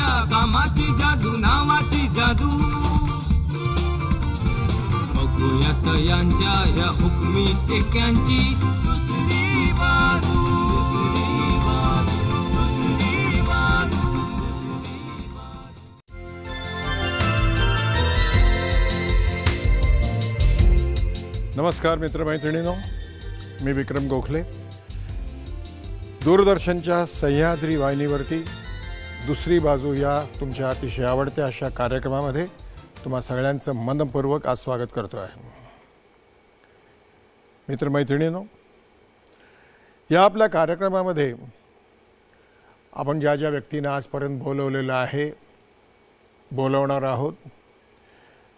या कामाची जादू नावाची जादू बघूयात यांच्या या हुकमी टेक्यांची दुसरी बाजू दुसरी बाजू दुसरी बाजू दुसरी बाजू. नमस्कार मित्रमैत्रिणींनो, मी विक्रम गोखले. दूरदर्शनच्या सह्याद्री वाहिनीवरती दुसरी बाजू या तुमच्या अतिशय आवडत्या अशा कार्यक्रमामध्ये तुम्हा सगळ्यांचं मनपूर्वक आज स्वागत करतो आहे. मित्रमैत्रिणींनो, या आपल्या कार्यक्रमामध्ये आपण ज्या ज्या व्यक्तींना आजपर्यंत बोलवलेलं आहे, बोलवणार आहोत,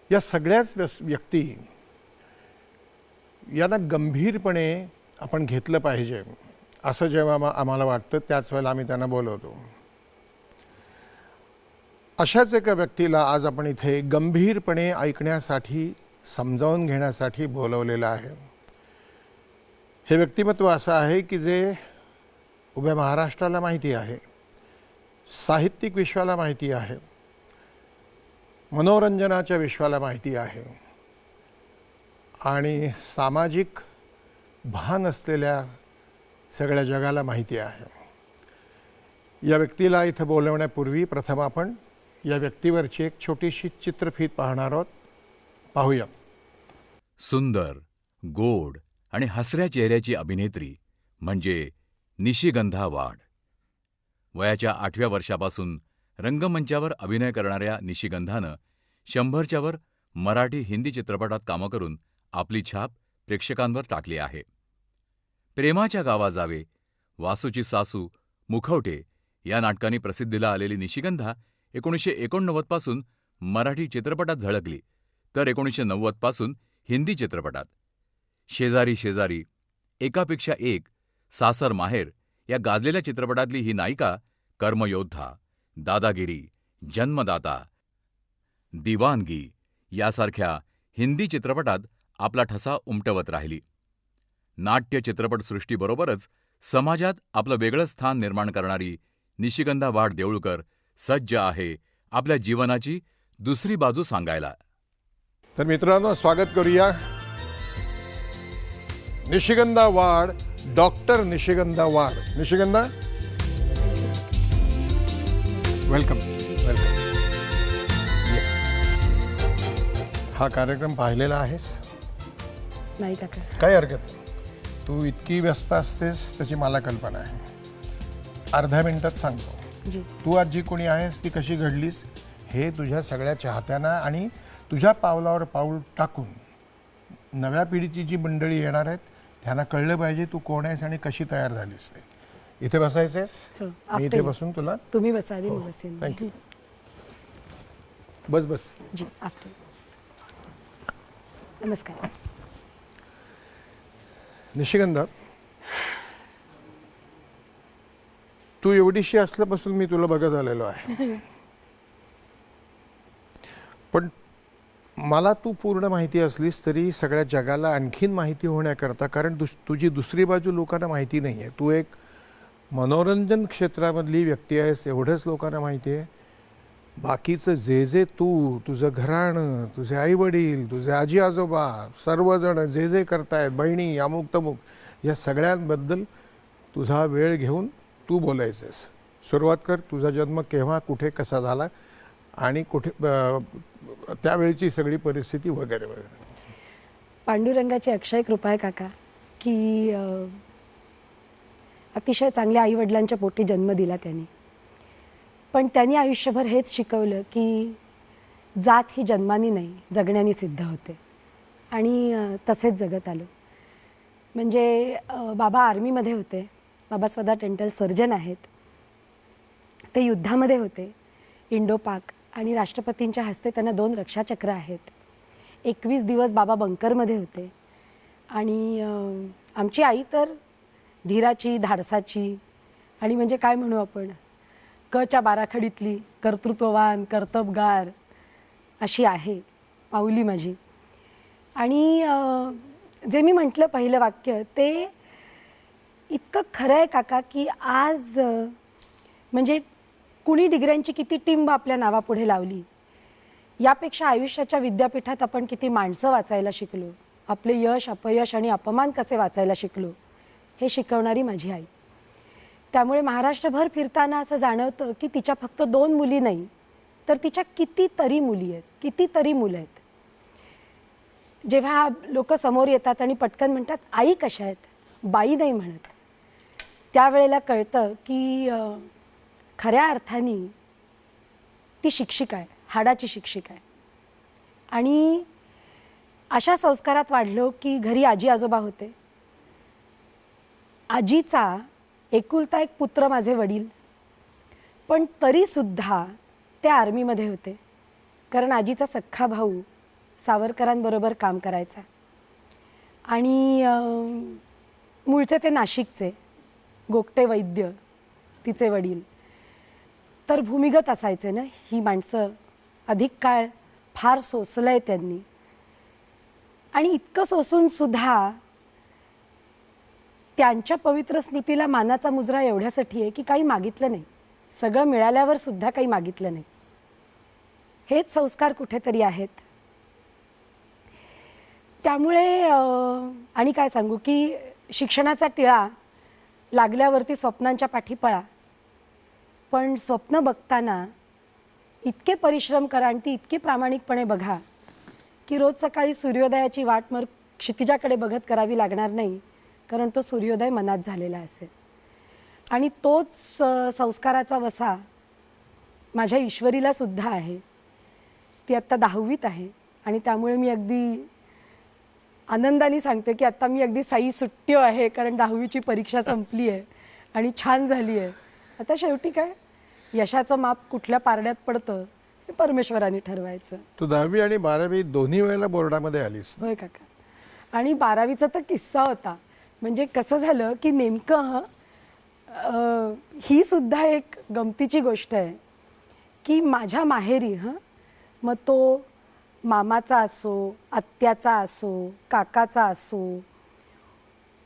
या सगळ्याच व्यक्ती यांना गंभीरपणे आपण घेतलं पाहिजे असं जेव्हा आम्हाला वाटतं त्याच वेळेला आम्ही त्यांना बोलवतो. अशाच एका व्यक्तीला आज आपण इथे गंभीरपणे ऐकण्यासाठी, समजावून घेण्यासाठी बोलवलेलं आहे. हे व्यक्तिमत्व असं आहे की जे उभ्या महाराष्ट्राला माहिती आहे, साहित्यिक विश्वाला माहिती आहे, मनोरंजनाच्या विश्वाला माहिती आहे आणि सामाजिक भान असलेल्या सगळ्या जगाला माहिती आहे. या व्यक्तीला इथं बोलवण्यापूर्वी प्रथम आपण या व्यक्तीवरची एक छोटीशी चित्रफीत पाहणार आहोत. पाहूया. सुंदर, गोड आणि हसऱ्या चेहऱ्याची अभिनेत्री म्हणजे निशिगंधा वाड. वयाच्या 8व्या वर्षापासून रंगमंचावर अभिनय करणाऱ्या निशिगंधानं 100च्या वर मराठी, हिंदी चित्रपटात कामं करून आपली छाप प्रेक्षकांवर टाकली आहे. प्रेमाच्या गावा जावे, वासूची सासू, मुखवटे या नाटकांनी प्रसिद्धीला आलेली निशिगंधा 1989 पासून मराठी चित्रपटात झळकली, तर 1990 पासून हिंदी चित्रपटात. शेजारी शेजारी, एकापेक्षा एक, सासर माहेर या गाजलेल्या चित्रपटातली ही नायिका कर्मयोद्धा, दादागिरी, जन्मदाता, दिवानगी यासारख्या हिंदी चित्रपटात आपला ठसा उमटवत राहिली. नाट्य चित्रपटसृष्टीबरोबरच समाजात आपलं वेगळं स्थान निर्माण करणारी निशिगंधा वाड देऊळकर सज्ज आहे आपल्या जीवनाची दुसरी बाजू सांगायला. तर मित्रांनो, स्वागत करूया निशिगंधा वाड, डॉक्टर निशिगंधा वाड. निशिगंधा, वेलकम. वेलकम. हा कार्यक्रम पाहिलेला आहेस? नाही काका. काही हरकत नाही. तू इतकी व्यस्त असतेस त्याची मला कल्पना आहे. अर्ध्या मिनिटात सांगतो. जी. तू आज जी कोणी आहेस ती कशी घडलीस हे तुझ्या सगळ्या चाहत्यांना आणि तुझ्या पावलावर पाऊल टाकून नव्या पिढीची जी मंडळी येणार आहेत त्यांना कळलं पाहिजे तू कोण आहेस आणि कशी तयार झालीस. ते इथे बसायचंयस? मी इथे बसून तुला? तुम्ही बसावी. मी बसेन. थँक्यू. बस बस. जी. आफ्टर. नमस्कार. निशिगंधा, तू एवढीशी असल्यापासून मी तुला बघत आलेलो आहे, पण मला तू पूर्ण माहिती असलीस तरी सगळ्या जगाला आणखीन माहिती होण्याकरता, कारण तुझी दुसरी बाजू लोकांना माहिती नाही आहे. तू एक मनोरंजन क्षेत्रामधली व्यक्ती आहेस एवढंच लोकांना माहिती आहे. बाकीचं जे जे तू, तुझं घराणं, तुझे आईवडील, तुझे आजी आजोबा, सर्वजण जे जे करतायत, बहिणी, अमुक तमुक, या सगळ्यांबद्दल तुझा वेळ घेऊन तू बोलायचंस. सुरुवात कर. तुझा जन्म केव्हा, कुठे, कसा झाला आणि कुठे, त्यावेळची सगळी परिस्थिती वगैरे वगैरे. पांडुरंगाची अक्षय कृपा आहे काका की अतिशय चांगल्या आईवडिलांच्या पोटी जन्म दिला त्यांनी. पण त्यांनी आयुष्यभर हेच शिकवलं की जात ही जन्मानी नाही, जगण्याने सिद्ध होते. आणि तसेच जगत आलो. म्हणजे बाबा आर्मीमध्ये होते. बाबा स्वतः डेंटल सर्जन आहेत. ते युद्धामध्ये होते, इंडो पाक, आणि राष्ट्रपतींच्या हस्ते त्यांना 2 रक्षाचक्र आहेत. 21 दिवस बाबा बंकरमध्ये होते. आणि आमची आई तर धीराची, धाडसाची आणि म्हणजे काय म्हणू आपण, कच्या बाराखडीतली कर्तृत्ववान, कर्तबगार अशी आहे पाऊली माझी. आणि जे मी म्हटलं पहिलं वाक्य ते इतकं खरं आहे काका की आज म्हणजे कुणी डिग्र्यांची किती टिंब आपल्या नावापुढे लावली, यापेक्षा आयुष्याच्या विद्यापीठात आपण किती माणसं वाचायला शिकलो, आपले यश अपयश आणि अपमान कसे वाचायला शिकलो, हे शिकवणारी माझी आई. त्यामुळे महाराष्ट्रभर फिरताना असं जाणवतं की तिच्या फक्त 2 मुली नाही, तर तिच्या कितीतरी मुली आहेत, कितीतरी मुलं आहेत. जेव्हा लोक समोर येतात आणि पटकन म्हणतात आई कशा आहेत, बाई नाही म्हणत, त्यावेळेला कळतं की खऱ्या अर्थाने ती शिक्षिका आहे, हाडाची शिक्षिका आहे. आणि अशा संस्कारात वाढलो की घरी आजी आजोबा होते. आजीचा एकुलता एक पुत्र माझे वडील, पण तरीसुद्धा ते आर्मीमध्ये होते, कारण आजीचा सख्खा भाऊ सावरकरांबरोबर काम करायचा. आणि मूळचे ते नाशिकचे, गोगटे वैद्य तिचे वडील. तर भूमिगत असायचे ना ही माणसं, अधिक काळ फार सोसलंय त्यांनी. आणि इतकं सोसून सुद्धा त्यांच्या पवित्र स्मृतीला मानाचा मुजरा एवढ्यासाठी आहे की काही मागितलं नाही, सगळं मिळाल्यावर सुद्धा काही मागितलं नाही. हेच संस्कार कुठेतरी आहेत. त्यामुळे आणि काय सांगू की शिक्षणाचा टिळा लागल्यावरती स्वप्नांच्या पाठी पळा, पण स्वप्न बघताना इतके परिश्रम करा आणि ती इतकी प्रामाणिकपणे बघा की रोज सकाळी सूर्योदयाची वाट मग क्षितिजाकडे बघत करावी लागणार नाही, कारण तो सूर्योदय मनात झालेला असेल. आणि तोच संस्काराचा वसा माझ्या ईश्वरीला सुद्धा आहे. ती आत्ता 10वीत आहे आणि त्यामुळे मी अगदी आनंदाने सांगते की आत्ता मी अगदी साई सुट्ट्यो आहे, कारण 10वीची परीक्षा संपली आहे आणि छान झाली आहे. आता शेवटी काय, यशाचं माप कुठल्या पारड्यात पडतं हे परमेश्वराने ठरवायचं. तू 10वी आणि 12वी दोन्ही वेळेला बोर्डामध्ये आलीस. होय काका. आणि 12वीचा तर किस्सा होता. म्हणजे कसं झालं की नेमकं ही सुद्धा एक गमतीची गोष्ट आहे की माझ्या माहेरी मग तो मामाचा असो, आत्याचा असो, काकाचा असो,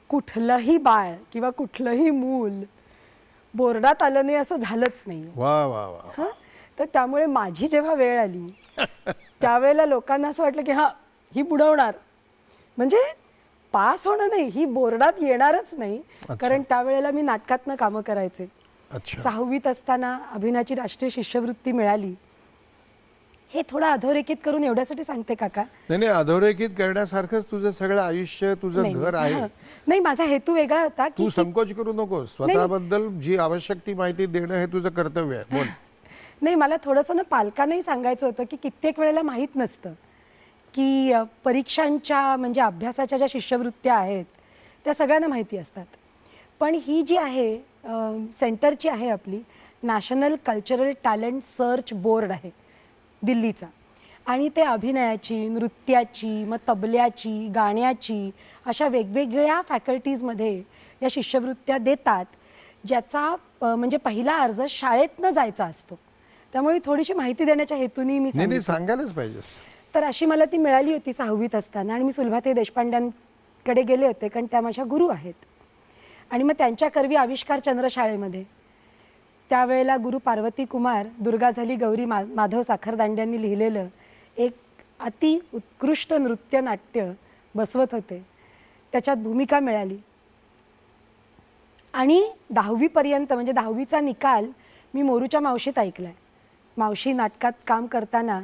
कुठलंही बाळ किंवा कुठलंही मूल बोर्डात आलं नाही असं झालंच नाही. वा वा वा. तर त्यामुळे माझी जेव्हा वेळ आली त्यावेळेला लोकांना असं वाटलं की ही बुडवणार, म्हणजे पास होणं नाही, ही बोर्डात येणारच नाही. कारण त्यावेळेला मी नाटकातनं कामं करायचे. 6वीत असताना अभिनयाची राष्ट्रीय शिष्यवृत्ती मिळाली. हे थोडं अधोरेखित करून एवढ्यासाठी सांगते काका. नाही, अधोरेखित करण्यासारखंच तुझं सगळं आयुष्य, तुझं घर आहे. नाही, माझा हेतू वेगळा होता. तू संकोच करू नको, स्वतःबद्दल जी आवश्यक ती माहिती देणं हे तुझं कर्तव्य आहे. बोल. नाही, मला थोडंसं ना पालकांनाही सांगायचं होतं की कित्येक वेळेला माहीत नसतं की परीक्षांच्या म्हणजे अभ्यासाच्या ज्या शिष्यवृत्त्या आहेत त्या सगळ्यांना माहिती असतात, पण ही जी आहे सेंटरची आहे आपली, national cultural talent search board आहे दिल्लीचा. आणि ते अभिनयाची, नृत्याची, मग तबल्याची, गाण्याची अशा वेगवेगळ्या फॅकल्टीजमध्ये या शिष्यवृत्त्या देतात, ज्याचा म्हणजे पहिला अर्ज शाळेतनं जायचा असतो. त्यामुळे थोडीशी माहिती देण्याच्या हेतूने मी सांगायलाच पाहिजे. तर अशी मला ती मिळाली होती 6वीत असताना. आणि मी सुलभाताई देशपांड्यांकडे गेले होते, कारण त्या माझ्या गुरु आहेत. आणि मग त्यांच्या करवी आविष्कार चंद्रशाळेमध्ये त्यावेळेला गुरु पार्वती कुमार, दुर्गा झाली गौरी माधव साखरदांड्यांनी लिहिलेलं एक अति उत्कृष्ट नृत्य नाट्य बसवत होते. त्याच्यात भूमिका मिळाली. आणि 10वीपर्यंत म्हणजे 10वीचा निकाल मी मोरूच्या मावशीत ऐकलाय. मावशी नाटकात काम करताना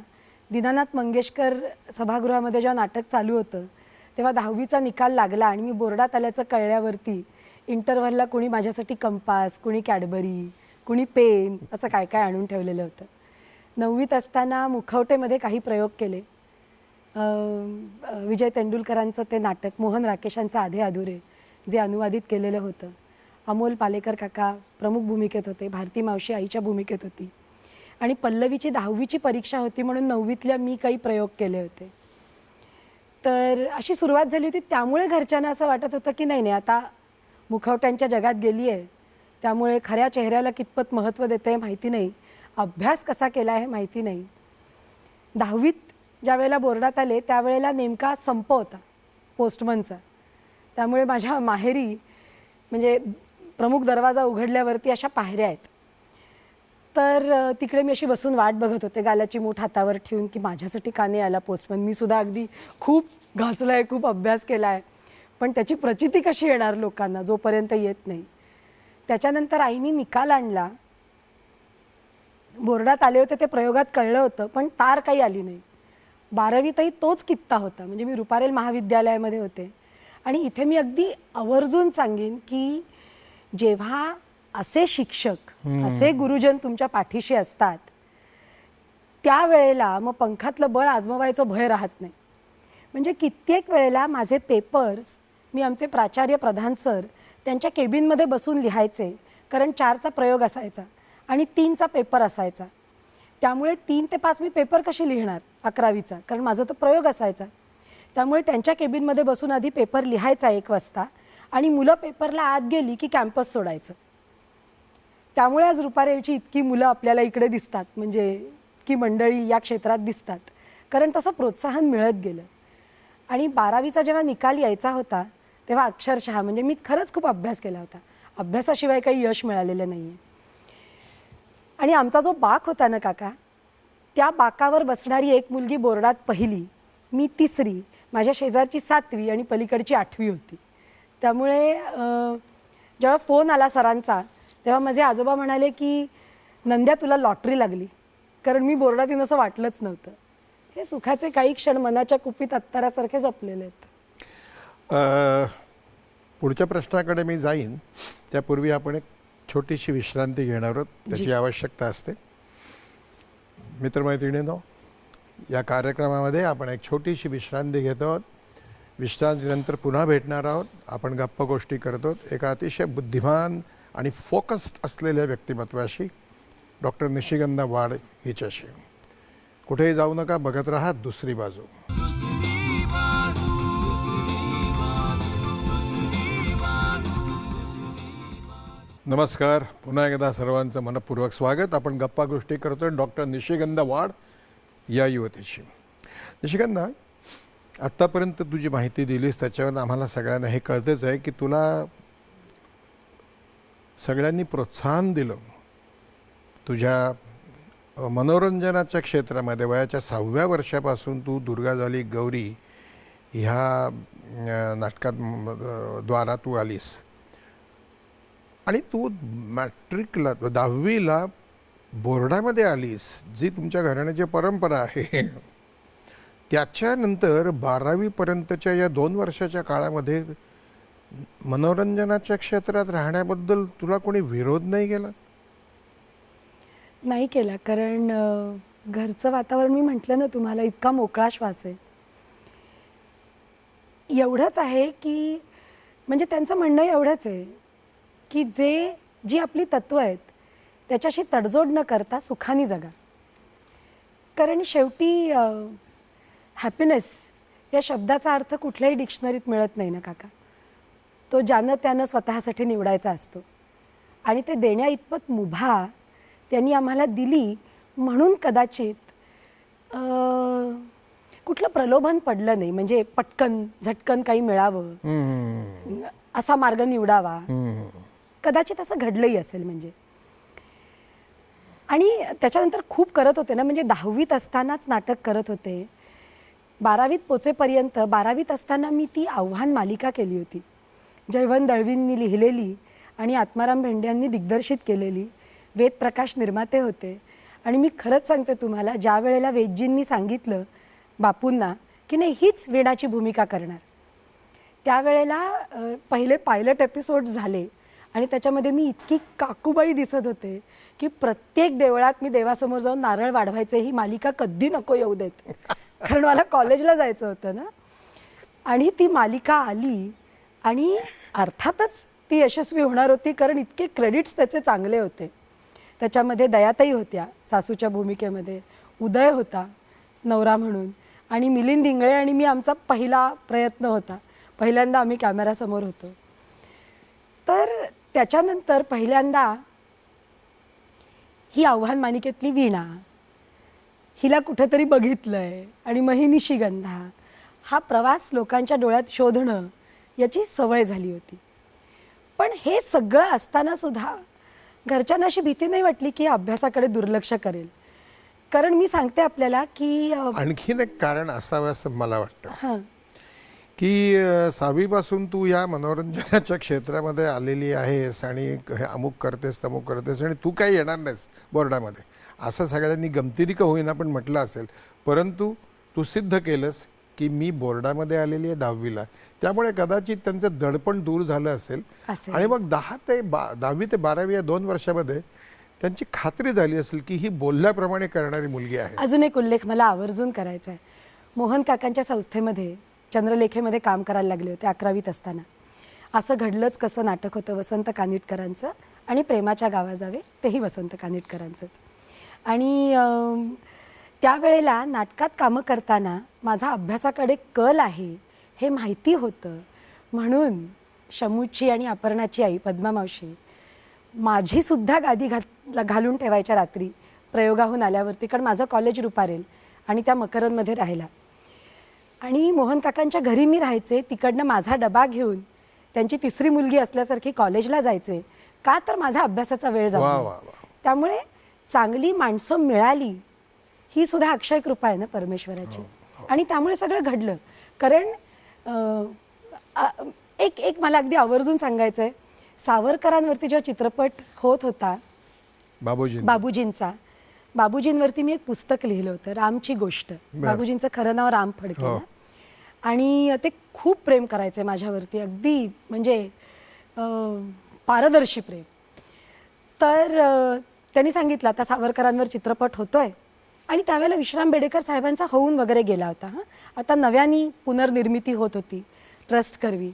दीनानाथ मंगेशकर सभागृहामध्ये जेव्हा नाटक चालू होतं तेव्हा 10वीचा निकाल लागला आणि मी बोर्डात आल्याचं कळल्यावरती इंटरव्हलला कुणी माझ्यासाठी कंपास, कुणी कॅडबरी, कुणी पेन, असं काय काय आणून ठेवलेलं होतं. 9वीत असताना मुखवटेमध्ये काही प्रयोग केले. विजय तेंडुलकरांचं ते नाटक मोहन राकेशांचं आधे अधुरे जे अनुवादित केलेलं होतं. अमोल पालेकर काका प्रमुख भूमिकेत होते, भारती मावशी आईच्या भूमिकेत होती. आणि पल्लवीची 10वीची परीक्षा होती म्हणून 9वीतल्या मी काही प्रयोग केले होते. तर अशी सुरुवात झाली होती. त्यामुळे घरच्यांना असं वाटत होतं की नाही आता मुखवट्यांच्या जगात गेली आहे, त्यामुळे खऱ्या चेहऱ्याला कितपत महत्त्व देते माहिती नाही, अभ्यास कसा केला आहे माहिती नाही. 10वीत ज्या वेळेला बोर्डात आले त्यावेळेला नेमका संप होता पोस्टमनचा. त्यामुळे माझ्या माहेरी म्हणजे प्रमुख दरवाजा उघडल्यावरती अशा पायऱ्या आहेत. तर तिकडे मी अशी बसून वाट बघत होते, गालाची मूठ हातावर ठेवून, की माझ्यासाठी का नाही आला पोस्टमन. मी सुद्धा अगदी खूप घासलाय, खूप अभ्यास केलाय, पण त्याची प्रचिती कशी येणार लोकांना जोपर्यंत येत नाही. त्याच्यानंतर आईनी निकाल आणला. बोर्डात आले होते ते प्रयोगात कळलं होतं, पण तार काही आली नाही. 12वीतही तोच कित्ता होता. म्हणजे मी रुपारेल महाविद्यालयामध्ये होते आणि इथे मी अगदी आवर्जून सांगेन की जेव्हा असे शिक्षक, असे गुरुजन तुमच्या पाठीशी असतात, त्यावेळेला मग पंखातलं बळ आजमावायचं भय राहत नाही. म्हणजे कित्येक वेळेला माझे पेपर्स मी आमचे प्राचार्य प्रधान सर त्यांच्या केबिनमध्ये बसून लिहायचे, कारण 4चा प्रयोग असायचा आणि 3चा पेपर असायचा. त्यामुळे 3 ते 5 मी पेपर कशी लिहिणार 11वीचा, कारण माझा तो प्रयोग असायचा. त्यामुळे त्यांच्या केबिनमध्ये बसून आधी पेपर लिहायचा 1 वाजता आणि मुलं पेपरला आत गेली की कॅम्पस सोडायचं. त्यामुळे आज रुपारेलची इतकी मुलं आपल्याला इकडे दिसतात, म्हणजे इतकी मंडळी या क्षेत्रात दिसतात, कारण तसं प्रोत्साहन मिळत गेलं. आणि 12वीचा जेव्हा निकाल यायचा होता तेव्हा अक्षरशः म्हणजे मी खरंच खूप अभ्यास केला होता. अभ्यासाशिवाय काही यश मिळालेलं नाही आहे. आणि आमचा जो बाक होता ना काका, त्या बाकावर बसणारी एक मुलगी बोर्डात 1ली, मी 3री, माझ्या शेजारची 7वी आणि पलीकडची 8वी होती. त्यामुळे जेव्हा फोन आला सरांचा तेव्हा माझे आजोबा म्हणाले की नंद्या तुला लॉटरी लागली, कारण मी बोर्डात येईन असं वाटलंच नव्हतं. हे सुखाचे काही क्षण मनाच्या कुपीत अत्तरासारखे जपलेले आहेत. पुढच्या प्रश्नाकडे मी जाईन त्यापूर्वी आपण एक छोटीशी विश्रांती घेणार आहोत, त्याची आवश्यकता असते. मित्रमैत्रिणींनो, या कार्यक्रमामध्ये आपण एक छोटीशी विश्रांती घेतो आहोत. विश्रांतीनंतर पुन्हा भेटणार आहोत. आपण गप्पा गोष्टी करतो एका अतिशय बुद्धिमान आणि फोकस्ड असलेल्या व्यक्तिमत्वाशी, डॉक्टर निशिगंधा वाड हिच्याशी. कुठेही जाऊ नका, बघत राहा दुसरी बाजू. नमस्कार, पुन्हा एकदा सर्वांचं मनपूर्वक स्वागत. आपण गप्पा गोष्टी करतोय डॉक्टर निशिगंधा वाड या युवतीशी. निशिगंधा, आत्तापर्यंत तू जी माहिती दिलीस त्याच्यावर आम्हाला सगळ्यांना हे कळतेच आहे की तुला सगळ्यांनी प्रोत्साहन दिलं. तुझ्या मनोरंजनाच्या क्षेत्रामध्ये वयाच्या 6व्या वर्षापासून तू दुर्गा झाली गौरी ह्या नाटकात द्वारा तू आलीस आणि तू मॅट्रिकला 10वीला बोर्डामध्ये आलीस, जी तुमच्या घराण्याची परंपरा आहे. त्याच्यानंतर 12वीपर्यंतच्या या 2 वर्षाच्या काळामध्ये मनोरंजनाच्या क्षेत्रात राहण्याबद्दल तुला कोणी विरोध नाही केला? नाही केला, कारण घरचं वातावरण मी म्हटलं ना तुम्हाला, इतका मोकळा श्वास आहे. एवढंच आहे की म्हणजे त्यांचं म्हणणं एवढंच आहे की जी आपली तत्त्व आहेत त्याच्याशी तडजोड न करता सुखाने जगा. कारण शेवटी हॅपीनेस या शब्दाचा अर्थ कुठल्याही डिक्शनरीत मिळत नाही ना काका. तो ज्यानं त्यानं स्वतःसाठी निवडायचा असतो आणि ते देण्या इतपत मुभा त्यांनी आम्हाला दिली, म्हणून कदाचित कुठलं प्रलोभन पडलं नाही. म्हणजे पटकन झटकन काही मिळावं असा मार्ग निवडावा, कदाचित असं घडलंही असेल. म्हणजे आणि त्याच्यानंतर खूप करत होते ना, म्हणजे 10वीत असतानाच नाटक करत होते. 12वीत पोचेपर्यंत 12वीत असताना मी ती आव्हान मालिका केली होती, जयवंत दळवींनी लिहिलेली आणि आत्माराम भेंडे यांनी दिग्दर्शित केलेली. वेद प्रकाश निर्माते होते. आणि मी खरंच सांगते तुम्हाला, ज्या वेळेला वेदजींनी सांगितलं बापूंना की नाही हीच वीणाची भूमिका करणार, त्यावेळेला पहिले पायलट एपिसोड झाले आणि त्याच्यामध्ये मी इतकी काकूबाई दिसत होते की प्रत्येक देवळात मी देवासमोर जाऊन नारळ वाढवायचे, ही मालिका कधी नको येऊ देत, कारण मला कॉलेजला जायचं होतं ना. आणि ती मालिका आली आणि अर्थातच ती यशस्वी होणार होती, कारण इतके क्रेडिट्स त्याचे चांगले होते. त्याच्यामध्ये दयाताई होत्या सासूच्या भूमिकेमध्ये, उदय होता नवरा म्हणून, आणि मिलिंद इंगळे आणि मी, आमचा पहिला प्रयत्न होता, पहिल्यांदा आम्ही कॅमेरासमोर होतो. तर त्याच्यानंतर पहिल्यांदा ही आव्हान मालिकेतली वीणा, हिला कुठेतरी बघितलंय आणि मग ही निशिगंधा, हा प्रवास लोकांच्या डोळ्यात शोधणं याची सवय झाली होती. पण हे सगळं असताना सुद्धा घरच्यांना अशी भीती नाही वाटली की अभ्यासाकडे दुर्लक्ष करेल. कारण मी सांगते आपल्याला की आणखीन एक कारण असावं असं मला वाटतं हां की 6वीपासून तू या मनोरंजनाच्या क्षेत्रामध्ये आलेली आहेस आणि हे अमुक करतेस तमुक करतेस आणि तू काही येणार नाहीस बोर्डामध्ये असं सगळ्यांनी गमतीने का होईना पण म्हटलं असेल, परंतु तू सिद्ध केलंस की मी बोर्डामध्ये आलेली आहे 10वीला. त्यामुळे कदाचित त्यांचं दडपण दूर झालं असेल असेल. आणि मग 10वी ते 12वी या 2 वर्षामध्ये त्यांची खात्री झाली असेल की ही बोलल्याप्रमाणे करणारी मुलगी आहे. अजून एक उल्लेख मला आवर्जून करायचा आहे. मोहन काकांच्या संस्थेमध्ये चंद्रलेखेमध्ये काम करायला लागले होते 11वीत असताना. असं घडलंच कसं नाटक होतं वसंत कानिटकरांचं आणि प्रेमाच्या गावा जावे तेही वसंत कानिटकरांचंच. आणि त्यावेळेला नाटकात कामं करताना माझा अभ्यासाकडे कल आहे हे माहिती होतं, म्हणून शमूची आणि अपर्णाची आई पद्मा मावशी माझी सुद्धा गादी घालून ठेवायच्या रात्री प्रयोगाहून आल्यावरती, कारण माझं कॉलेज रुपारेल आणि त्या मकरंदमध्ये राहिला. आणि मोहन काकांच्या घरी मी राहायचे, तिकडनं माझा डबा घेऊन त्यांची 3री मुलगी असल्यासारखी कॉलेजला जायचे, का तर माझा अभ्यासाचा वेळ वा जातो. वा वा. त्यामुळे चांगली माणसं मिळाली ही सुद्धा अक्षय कृपा आहे ना परमेश्वराची. आणि त्यामुळे सगळं घडलं. कारण एक मला अगदी आवर्जून सांगायचं आहे, सावरकरांवरती जेव्हा चित्रपट होत होता बाबूजींवरती मी एक पुस्तक लिहिलं होतं, रामची गोष्ट. बाबूजींचं खरं नाव राम फडके ना. आणि ते खूप प्रेम करायचे माझ्यावरती, अगदी म्हणजे पारदर्शी प्रेम. तर त्यांनी सांगितलं आता सावरकरांवर चित्रपट होतोय आणि त्यावेळेला विश्राम बेडेकर साहेबांचा होऊन वगैरे गेला होता. आता नव्याने पुनर्निर्मिती होत होती ट्रस्ट करवी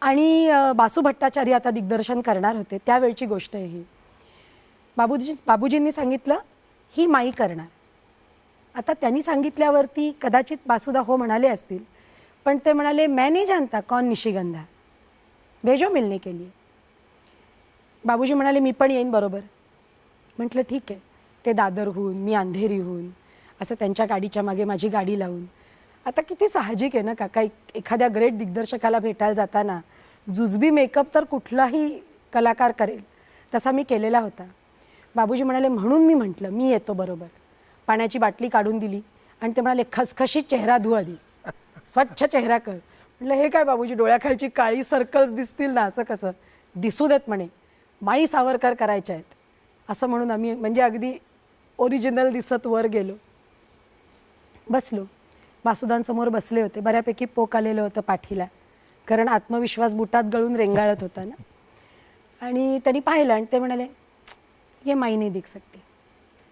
आणि बासू भट्टाचार्य आता दिग्दर्शन करणार होते. त्यावेळची गोष्ट आहे ही. बाबूजींनी सांगितलं ही माई करणार. आता त्यांनी सांगितल्यावरती कदाचित बासुदा हो म्हणाले असतील, पण ते म्हणाले मैं नहीं जानता कौन निशिगंधा, भेजो मिलने के लिए. बाबूजी म्हणाले मी पण येईन बरोबर. म्हटलं ठीक आहे. ते दादरहून मी अंधेरीहून असं त्यांच्या गाडीच्या मागे माझी गाडी लावून. आता किती साहजिक आहे ना काका, एखाद्या ग्रेट दिग्दर्शकाला भेटायला जाताना जुजबी मेकअप तर कुठलाही कलाकार करेल तसा मी केलेला होता. बाबूजी म्हणाले म्हणून मी म्हटलं मी येतो बरोबर. पाण्याची बाटली काढून दिली आणि ते म्हणाले खसखशीत चेहरा धु आधी, स्वच्छ चेहरा कर. म्हटलं हे काय बाबूजी, डोळ्याखालची काळी सर्कल्स दिसतील ना, असं कसं दिसू देत म्हणे, माई सावरकर करायच्या आहेत असं म्हणून आम्ही म्हणजे अगदी ओरिजिनल दिसत वर गेलो. बसलो, बासुदांसमोर बसले होते. बऱ्यापैकी पोक आलेलं होतं पाठीला, कारण आत्मविश्वास बुटात गळून रेंगाळत होता ना. आणि त्यांनी पाहिलं आणि ते म्हणाले ये माई नाही दिख सकती,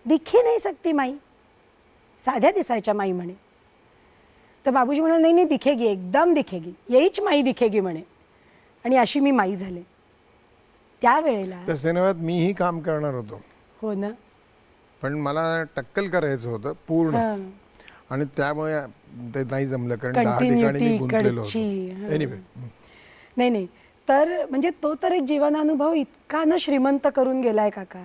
दिखी नाही सकती माई, साध्या दिसायच्या माई म्हणे. तर बाबूजी म्हणाले नाही नाही दिखेगी, एकदम दिखेगी, येईच माई दिखेगी म्हणे. आणि अशी मी माई झाले. त्यावेळेला त्या सिनेमात मीही काम करणार होतो. हो ना. पण मला टक्कल करायचं होतं पूर्ण आणि त्यामुळे ते नाही जमलं, कारण 10 ठिकाणी मी गुंतलेलो होतो. एनिवे नाही तर म्हणजे तो तर एक जीवनानुभव इतका न श्रीमंत करून गेलाय काका,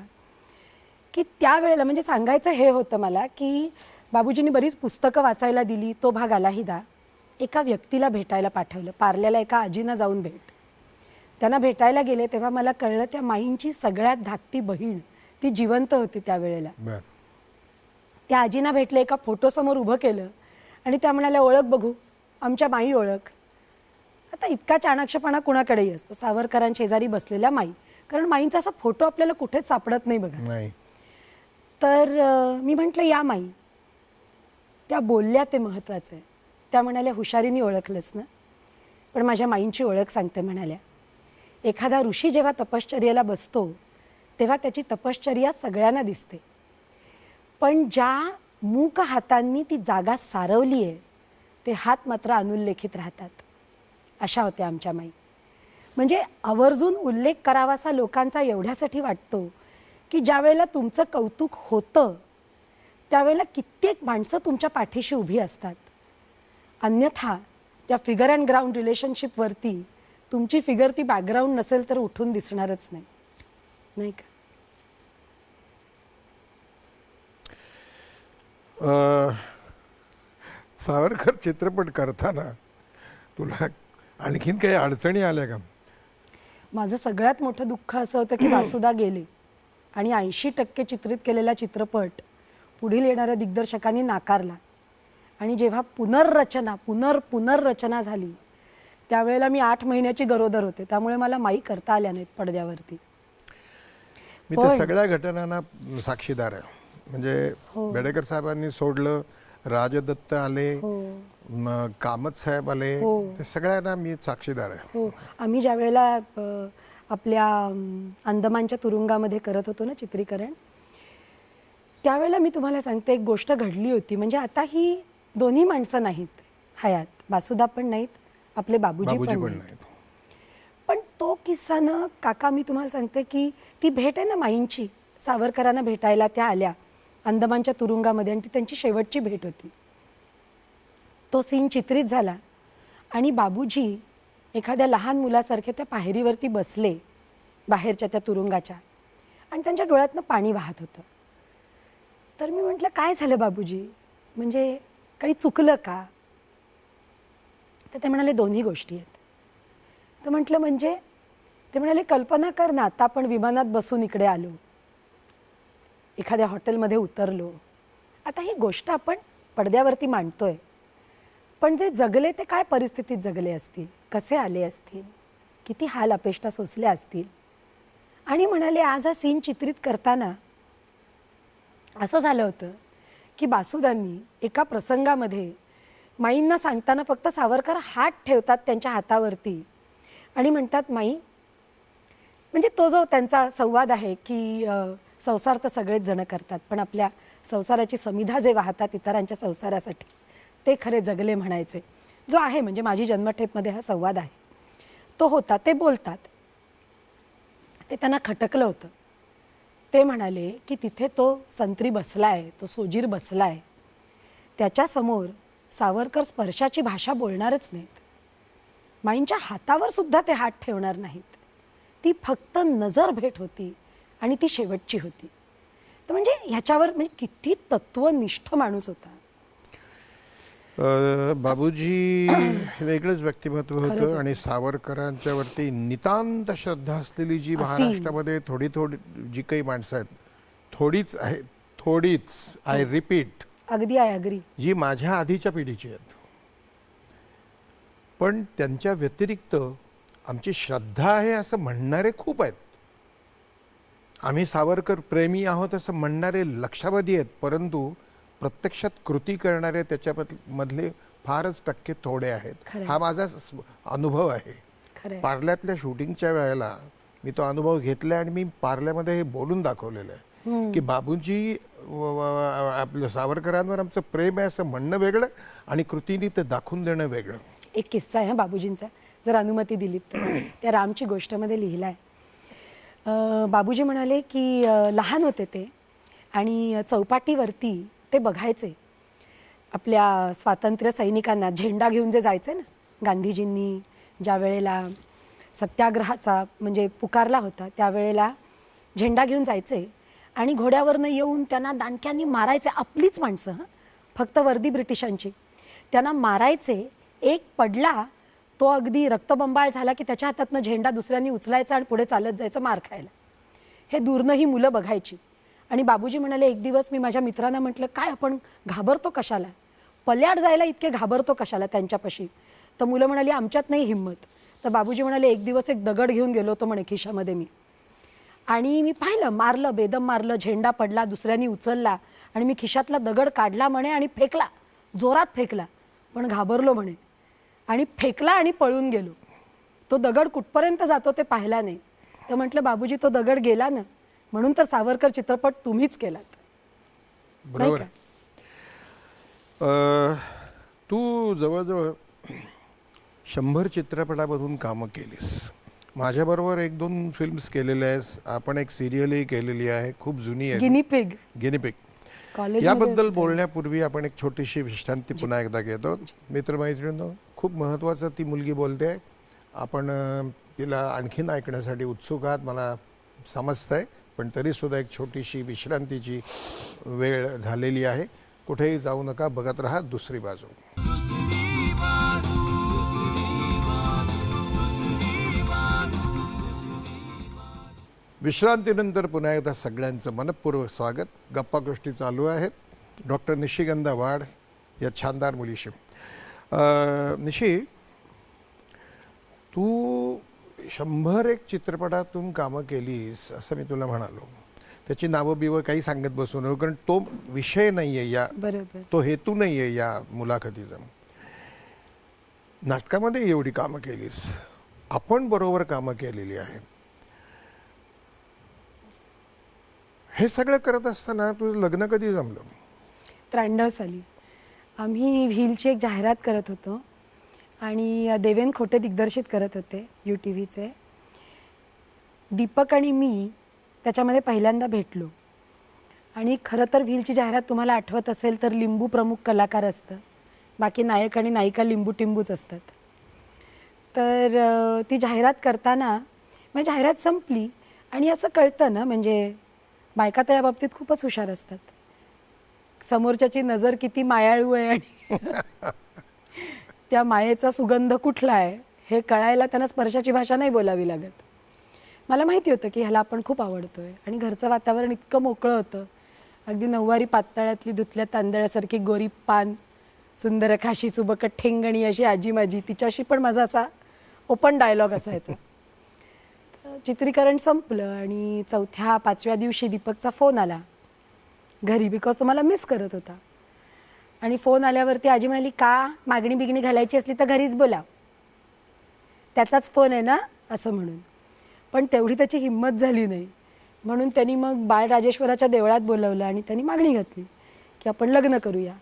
की त्यावेळेला म्हणजे सांगायचं हे होतं मला की बाबूजींनी बरीच पुस्तकं वाचायला दिली. तो भाग आलाही दा. एका व्यक्तीला भेटायला पाठवलं, पार्ल्याला एका आजीना जाऊन भेट. त्यांना भेटायला गेले तेव्हा मला कळलं त्या माईंची सगळ्यात धाकटी बहीण ती जिवंत होती त्यावेळेला. त्या आजीना भेटले, एका फोटोसमोर उभं केलं आणि त्या म्हणाल्या ओळख बघू, आमच्या माई ओळख. आता इतका चाणाक्षपणा कुणाकडेही असतो. सावरकरांशेजारी बसलेल्या माई, कारण माईंचा असा फोटो आपल्याला कुठेच सापडत नाही बघा. तर मी म्हटलं या माई. त्या बोलल्या ते महत्त्वाचं आहे. त्या म्हणाल्या हुशारीने ओळखलंस ना, पण माझ्या माईंची ओळख सांगते म्हणाल्या. एखादा ऋषी जेव्हा तपश्चर्येला बसतो तेव्हा त्याची तपश्चर्या सगळ्यांना दिसते, पण ज्या मूक हातांनी ती जागा सारवली आहे ते हात मात्र अनुल्लेखित राहतात. अशा होत्या आमच्या माई. म्हणजे आवर्जून उल्लेख करावासा लोकांचा एवढ्यासाठी वाटतो की ज्या वेळेला तुमचं कौतुक होतं त्यावेळेला कित्येक माणसं तुमच्या पाठीशी उभी असतात. अन्यथा त्या फिगर अँड ग्राउंड रिलेशनशिपवरती तुमची फिगर ती बॅकग्राऊंड नसेल तर उठून दिसणारच नाही, नाही का. सावरकर चित्रपट करताना तुला आणखीन काही अडचणी आल्या का? माझं सगळ्यात मोठं दुःख असं होतं की वासुदा गेले आणि 80% चित्रित केलेला चित्रपट पुढील येणाऱ्या दिग्दर्शकांनी नाकारला. आणि जेव्हा पुनर्रचना झाली त्यावेळेला मी 8 महिन्याची गरोदर होते, त्यामुळे मला माई करता आल्या नाहीत पडद्यावरती. मी त्या सगळ्या घटनांना साक्षीदार आहे. म्हणजे बेडेकर साहेबांनी सोडलं, राजदत्त आले, कामत साहेब आले, ते सगळ्यांना मी साक्षीदार आहे. हो, आम्ही ज्या वेळेला आपल्या अंदमानच्या तुरुंगामध्ये करत होतो ना चित्रीकरण, त्यावेळेला मी तुम्हाला सांगते एक गोष्ट घडली होती. म्हणजे आता ही दोन्ही माणसं नाहीत हयात, वासुदा पण नाहीत, आपले बाबूजी पण नाहीत. पण तो किस्सा ना काका, मी तुम्हाला सांगते की ती भेट आहे ना माईंची, सावरकरांना भेटायला त्या आल्या अंदमानच्या तुरुंगामध्ये आणि ती त्यांची शेवटची भेट होती. तो सीन चित्रित झाला आणि बाबूजी एखाद्या लहान मुलासारखे त्या पायरीवरती बसले बाहेरच्या त्या तुरुंगाच्या आणि त्यांच्या डोळ्यातनं पाणी वाहत होतं. तर मी म्हटलं, काय झालं बाबूजी, म्हणजे काही चुकलं का? तर ते म्हणाले, दोन्ही गोष्टी आहेत. तर म्हटलं म्हणजे? ते म्हणाले, कल्पना कर ना, आता आपण विमानात बसून इकडे आलो, एखाद्या हॉटेलमध्ये उतरलो, आता ही गोष्ट आपण पडद्यावरती मांडतोय, पण जे जगले ते काय परिस्थितीत जगले असतील, कसे आले असतील, किती हाल अपेष्टा सोसल्या असतील. आणि म्हणाले, आज हा सीन चित्रित करताना असं झालं होतं की बासुदांनी एका प्रसंगामध्ये माईंना सांगताना फक्त सावरकर हात ठेवतात त्यांच्या हातावरती आणि म्हणतात, माई, म्हणजे तो जो त्यांचा संवाद आहे की संसार तर सगळेच जण करतात, पण आपल्या संसाराची समिधा जे वाहतात इतरांच्या संसारासाठी ते खरे जगले म्हणायचे, जो आहे म्हणजे माझी जन्मठेपमध्ये हा संवाद आहे तो होता. ते बोलतात, ते त्यांना खटकलं होतं. ते म्हणाले की तिथे तो संत्री बसलाय, तो सोजीर बसलाय, त्याच्यासमोर सावरकर स्पर्शाची भाषा बोलणारच नाहीत, माईंच्या हातावर सुद्धा ते हात ठेवणार नाहीत, ती फक्त नजर भेट होती आणि ती शेवटची होती. तर म्हणजे ह्याच्यावर म्हणजे किती तत्वनिष्ठ माणूस होता. बाबूजी वेगळंच व्यक्तिमत्व होतं आणि सावरकरांच्या वरती नितांत श्रद्धा असलेली जी महाराष्ट्रामध्ये थोडी जी काही माणसं आहेत, थोडीच आय रिपीट, अगदी आय अग्री, जी माझ्या आधीच्या पिढीची आहेत, पण त्यांच्या व्यतिरिक्त आमची श्रद्धा आहे असं म्हणणारे खूप आहेत. आम्ही सावरकर प्रेमी आहोत असं म्हणणारे लक्षावधी आहेत, परंतु प्रत्यक्षात कृती करणारे त्याच्यामधले फारच टक्के थोडे आहेत. हा माझा अनुभव आहे. पार्ल्यातल्या शूटिंगच्या वेळेला मी तो अनुभव घेतला आणि मी पार्ल्यामध्ये हे बोलून दाखवलेलं आहे की बाबूजी आपल्या सावरकरांवर आमचं प्रेम आहे असं म्हणणं वेगळं आणि कृतीने ते दाखवून देणं वेगळं. एक किस्सा आहे बाबूजींचा, जर अनुमती दिलीत तर. त्या रामची गोष्टमध्ये लिहिला आहे. बाबूजी म्हणाले की लहान होते ते आणि चौपाटीवरती ते बघायचे आपल्या स्वातंत्र्य सैनिकांना झेंडा घेऊन जे जायचे ना, गांधीजींनी ज्या वेळेला सत्याग्रहाचा म्हणजे पुकारला होता त्यावेळेला झेंडा घेऊन जायचे आणि घोड्यावरनं येऊन त्यांना दांडक्यांनी मारायचे. आपलीच माणसं, फक्त वर्दी ब्रिटिशांची, त्यांना मारायचे. एक पडला तो अगदी रक्तबंबाळ झाला की त्याच्या हातातनं झेंडा दुसऱ्यांनी उचलायचा आणि पुढे चालत जायचं मार खायला. हे दूरनं ही मुलं बघायची. आणि बाबूजी म्हणाले, एक दिवस मी माझ्या मित्रांना म्हटलं, काय आपण घाबरतो कशाला, पल्याड जायला इतके घाबरतो कशाला त्यांच्यापाशी? तर मुलं म्हणाली, आमच्यात नाही हिंमत. तर बाबूजी म्हणाले, एक दिवस एक दगड घेऊन गेलो होतो म्हणे खिशामध्ये मी, आणि मी पाहिलं, मारलं, बेदम मारलं, झेंडा पडला, दुसऱ्यांनी उचलला आणि मी खिशातला दगड काढला म्हणे आणि फेकला, जोरात फेकला, पण घाबरलो म्हणे आणि फेकला आणि पळून गेलो. तो दगड कुठपर्यंत जातो ते पाहिला नाही. तर म्हटलं, बाबूजी तो दगड गेला ना, म्हणून तर सावरकर चित्रपट तुम्हीच केलात. बरोबर. तू जवळजवळ 100 चित्रपटामधून कामं केलीस. माझ्याबरोबर 1-2 फिल्म्स केलेल्या आहेस. आपण एक सिरियलही केलेली आहे, खूप जुनी आहे, गिनीपिग. याबद्दल बोलण्यापूर्वी आपण एक छोटीशी विश्रांती पुन्हा एकदा घेतो. मित्रमैत्रिणींनो, खूप महत्त्वाचं ती मुलगी बोलते आहे. आपण तिला आणखीन ऐकण्यासाठी उत्सुक आहात मला समजतंय, पण तरीसुद्धा एक छोटीशी विश्रांतीची वेळ झालेली आहे. कुठेही जाऊ नका, बघत राहा दुसरी बाजू. विश्रांतीनंतर पुन्हा एकदा सगळ्यांचं मनपूर्वक स्वागत. गप्पा गोष्टी चालू आहेत डॉक्टर निशिगंधा वाड या छानदार मुलीशी. निशी, तू 101 चित्रपटातून कामं केलीस असं मी तुला म्हणालो. त्याची नावं बिवं काही सांगत बसू नको, कारण तो विषय नाही आहे या, बरोबर, तो हेतू नाही आहे या मुलाखतीचा. नाटकामध्ये एवढी कामं केलीस, आपण बरोबर कामं केलेली आहेत. हे सगळं करत असताना तुझं लग्न कधी जमलं? 93 साली आम्ही व्हीलची एक जाहिरात करत होतो आणि देवेन खोटे दिग्दर्शित करत होते UTVचे. दीपक आणि मी त्याच्यामध्ये पहिल्यांदा भेटलो. आणि खरं तर व्हीलची जाहिरात तुम्हाला आठवत असेल तर लिंबू प्रमुख कलाकार असतं, बाकी नायक आणि नायिका लिंबू टिंबूच असतात. तर ती जाहिरात करताना म्हणजे जाहिरात संपली आणि असं कळतं ना, म्हणजे बायका तर या बाबतीत खूपच हुशार असतात. समोरच्याची नजर किती मायाळू आहे आणि त्या मायेचा सुगंध कुठला आहे हे कळायला त्यांना स्पर्शाची भाषा नाही बोलावी लागत. मला माहिती होतं की ह्याला आपण खूप आवडतोय आणि घरचं वातावरण इतकं मोकळं होतं. अगदी नऊवारी पातळ्यातली धुतल्या तांदळासारखी गोरी पान, सुंदर खाशी सुबकट ठेंगणी अशी आजी माझी, तिच्याशी पण माझा असा ओपन डायलॉग असायचा. चित्रीकरण संपलं आणि 4-5व्या दिवशी दीपकचा फोन आला घरी, बिकॉज तो मला मिस करत होता. आणि फोन आल्यावरती आजी म्हणाली, का मागणी बिगणी घालायची असली तर घरीच बोला, त्याचाच फोन आहे ना, असं म्हणून. पण तेवढी त्याची हिंमत झाली नाही, म्हणून त्यांनी मग बाळराजेश्वराच्या देवळात बोलवलं आणि त्यांनी मागणी घातली की आपण लग्न करूया.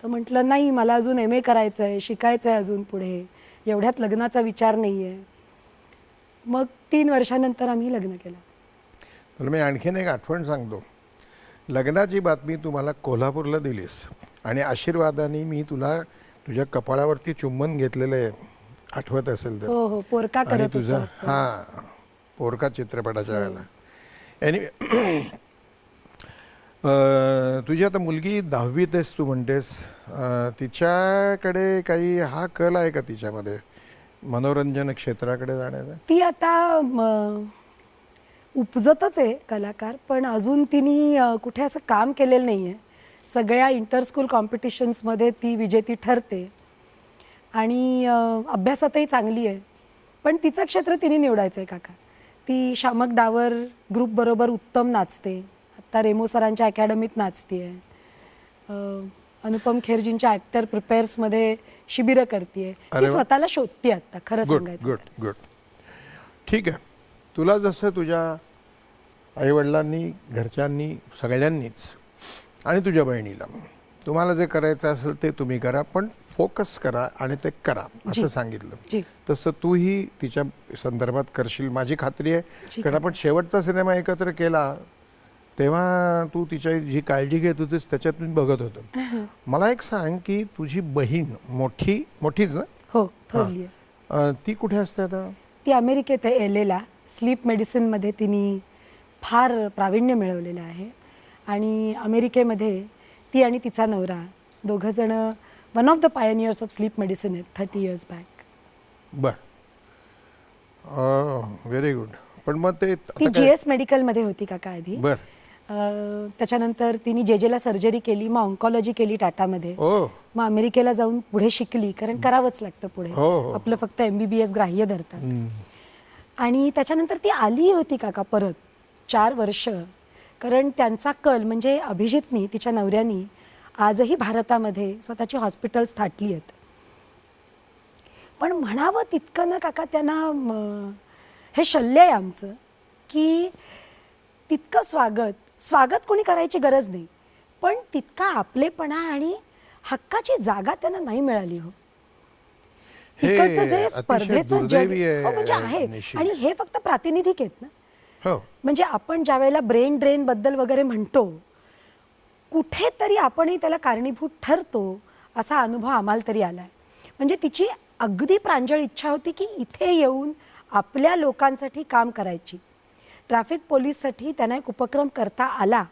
तर म्हटलं नाही, मला अजून MA करायचं आहे, शिकायचं आहे अजून पुढे, एवढ्यात लग्नाचा विचार नाही आहे. मग 3 वर्षानंतर आम्ही लग्न केलं. तुला मी आणखीन एक आठवण सांगतो. लग्नाची बातमी तुम्हाला कोल्हापूरला दिलीस आणि आशीर्वादाने मी तुला तुझ्या कपाळावरती चुंबन घेतलेलं आहे, आठवत असेल तर. हो हो, पोरका आणि करत तुझं होता. हां, पोरका चित्रपटाच्या वेळेला. एनिवे, तुझी आता मुलगी 10वीत आहेस तू म्हणतेस. तिच्याकडे काही हा कल आहे का तिच्यामध्ये मनोरंजन क्षेत्राकडे जाण्याचा? ती आता उपजतच आहे कलाकार, पण अजून तिने कुठे असं काम केलेलं नाही आहे. सगळ्या इंटरस्कूल कॉम्पिटिशन्समध्ये ती विजेती ठरते आणि अभ्यासातही चांगली आहे. पण तिचं क्षेत्र तिने निवडायचं आहे काका. ती शामक डावर ग्रुपबरोबर उत्तम नाचते, आत्ता रेमो सरांच्या अकॅडमीत नाचते आहे. अनुपम खेरजींच्या ॲक्टर प्रिपेअर्समध्ये शिबिरं करते. ती स्वतःला शोधते आत्ता, खरं सांगायचं. Good good. ठीक आहे. तुला जसं तुझ्या आईवडिलांनी, घरच्यांनी, सगळ्यांनीच आणि तुझ्या बहिणीला तुम्हाला जे करायचं असेल ते तुम्ही करा, पण फोकस करा आणि ते करा असं सांगितलं. तसं तूही तिच्या संदर्भात करशील माझी खात्री आहे. कारण आपण शेवटचा सिनेमा एकत्र केला तेव्हा तू तिच्या जी काळजी घेत होतीस त्याच्यात मी बघत होतो. मला एक सांग की तुझी बहीण मोठीच ना? हो, ती कुठे असते आता? ती अमेरिकेत आहे, LAला स्लीप मेडिसिनमध्ये तिने फार प्रावीण्य मिळवलेलं आहे. आणि अमेरिकेमध्ये ती आणि तिचा नवरा दोघंजण one of the pioneers of sleep medicine आहेत 30 years बॅक. बर, व्हेरी गुड. पण मग ते ती GS मेडिकलमध्ये होती काका आधी. बर. त्याच्यानंतर तिने JJला सर्जरी केली, मग ऑन्कॉलॉजी केली टाटामध्ये. मग अमेरिकेला जाऊन पुढे शिकली, कारण करावंच लागतं पुढे, आपलं फक्त MBBS ग्राह्य धरतात. आणि त्याच्यानंतर ती आली होती काका परत 4 वर्ष, कारण त्यांचा कल म्हणजे अभिजितनी, तिच्या नवऱ्यानी आजही भारतामध्ये स्वतःची हॉस्पिटल्स थाटली आहेत. पण म्हणावं तितकं ना काका त्यांना हे शल्य आहे आमचं की तितकं स्वागत कोणी करायची गरज नाही, पण तितका आपलेपणा आणि हक्काची जागा त्यांना नाही मिळाली. हो, तिकडचं जे स्पर्धेचं जग म्हणजे आहे, आणि हे फक्त प्रातिनिधिक आहेत ना. म्हणजे आपण ज्या वेळेला ब्रेन ड्रेन बद्दल वगैरे म्हणतो, कुठेतरी आपणही त्याला कारणीभूत ठरतो असा अनुभव आम्हाला तरी आलाय. म्हणजे तिची अगदी प्रांजळ इच्छा होती की इथे येऊन आपल्या लोकांसाठी काम करायची. ट्रॅफिक पोलीससाठी त्यांना एक उपक्रम करता आला,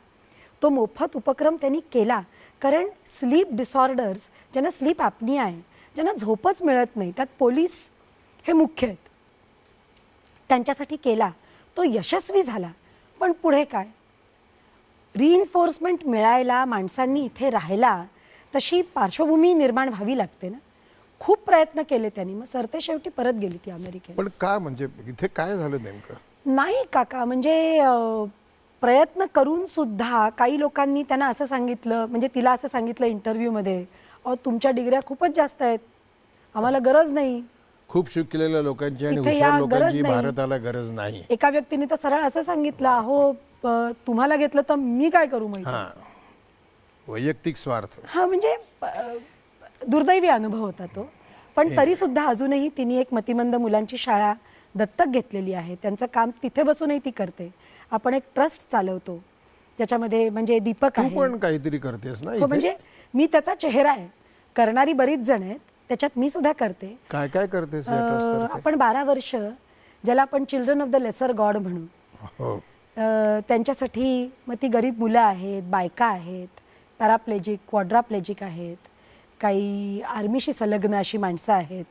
तो मोफत उपक्रम त्यांनी केला. कारण स्लीप डिसऑर्डर्स, ज्यांना स्लीप ॲपनिया आहे, ज्यांना झोपच मिळत नाही, त्यात पोलीस हे मुख्य आहेत, त्यांच्यासाठी केला. तो यशस्वी झाला. पण पुढे काय? रिइन्फोर्समेंट मिळायला, माणसांनी इथे राहायला तशी पार्श्वभूमी निर्माण व्हावी लागते ना. खूप प्रयत्न केले त्यांनी, मग सरते शेवटी परत गेली ती अमेरिकेत. पण का, म्हणजे इथे काय झालं नेमकं? नाही काका, म्हणजे प्रयत्न करून सुद्धा काही लोकांनी त्यांना असं सांगितलं, म्हणजे तिला असं सांगितलं इंटरव्ह्यूमध्ये, अहो तुमच्या डिग्र्या खूपच जास्त आहेत, आम्हाला गरज नाही. खूप शिकलेल्या लोकांची आणि इथे या हुशार गरज लोकांची नाही. भारताला गरज नाही. एका व्यक्तीने तर सरळ असं सांगितलं, अहो तुम्हाला घेतलं तर मी काय करू माहिती. हा, वैयक्तिक स्वार्थ. हा, म्हणजे दुर्दैवी अनुभव होता तो. पण तरी सुद्धा अजूनही तिने एक मतिमंद मुलांची शाळा दत्तक घेतलेली आहे. त्यांचं काम तिथे बसूनही ती करते. आपण एक ट्रस्ट चालवतो ज्याच्यामध्ये म्हणजे दीपक तू आहे. पण काहीतरी करतेस ना हो, इथे? म्हणजे मी त्याचा चेहरा आहे. करणारी बरीच जण आहेत, त्याच्यात मी सुद्धा करते. काय काय करतेस या ट्रस्टतर्फे? आपण 12 वर्ष ज्याला आपण children of the lesser god म्हणू, हो. त्यांच्यासाठी मग ती गरीब मुलं आहेत, बायका आहेत, पॅराप्लेजिक, क्वाड्राप्लेजिक आहेत, काही आर्मीशी संलग्न अशी माणसं आहेत.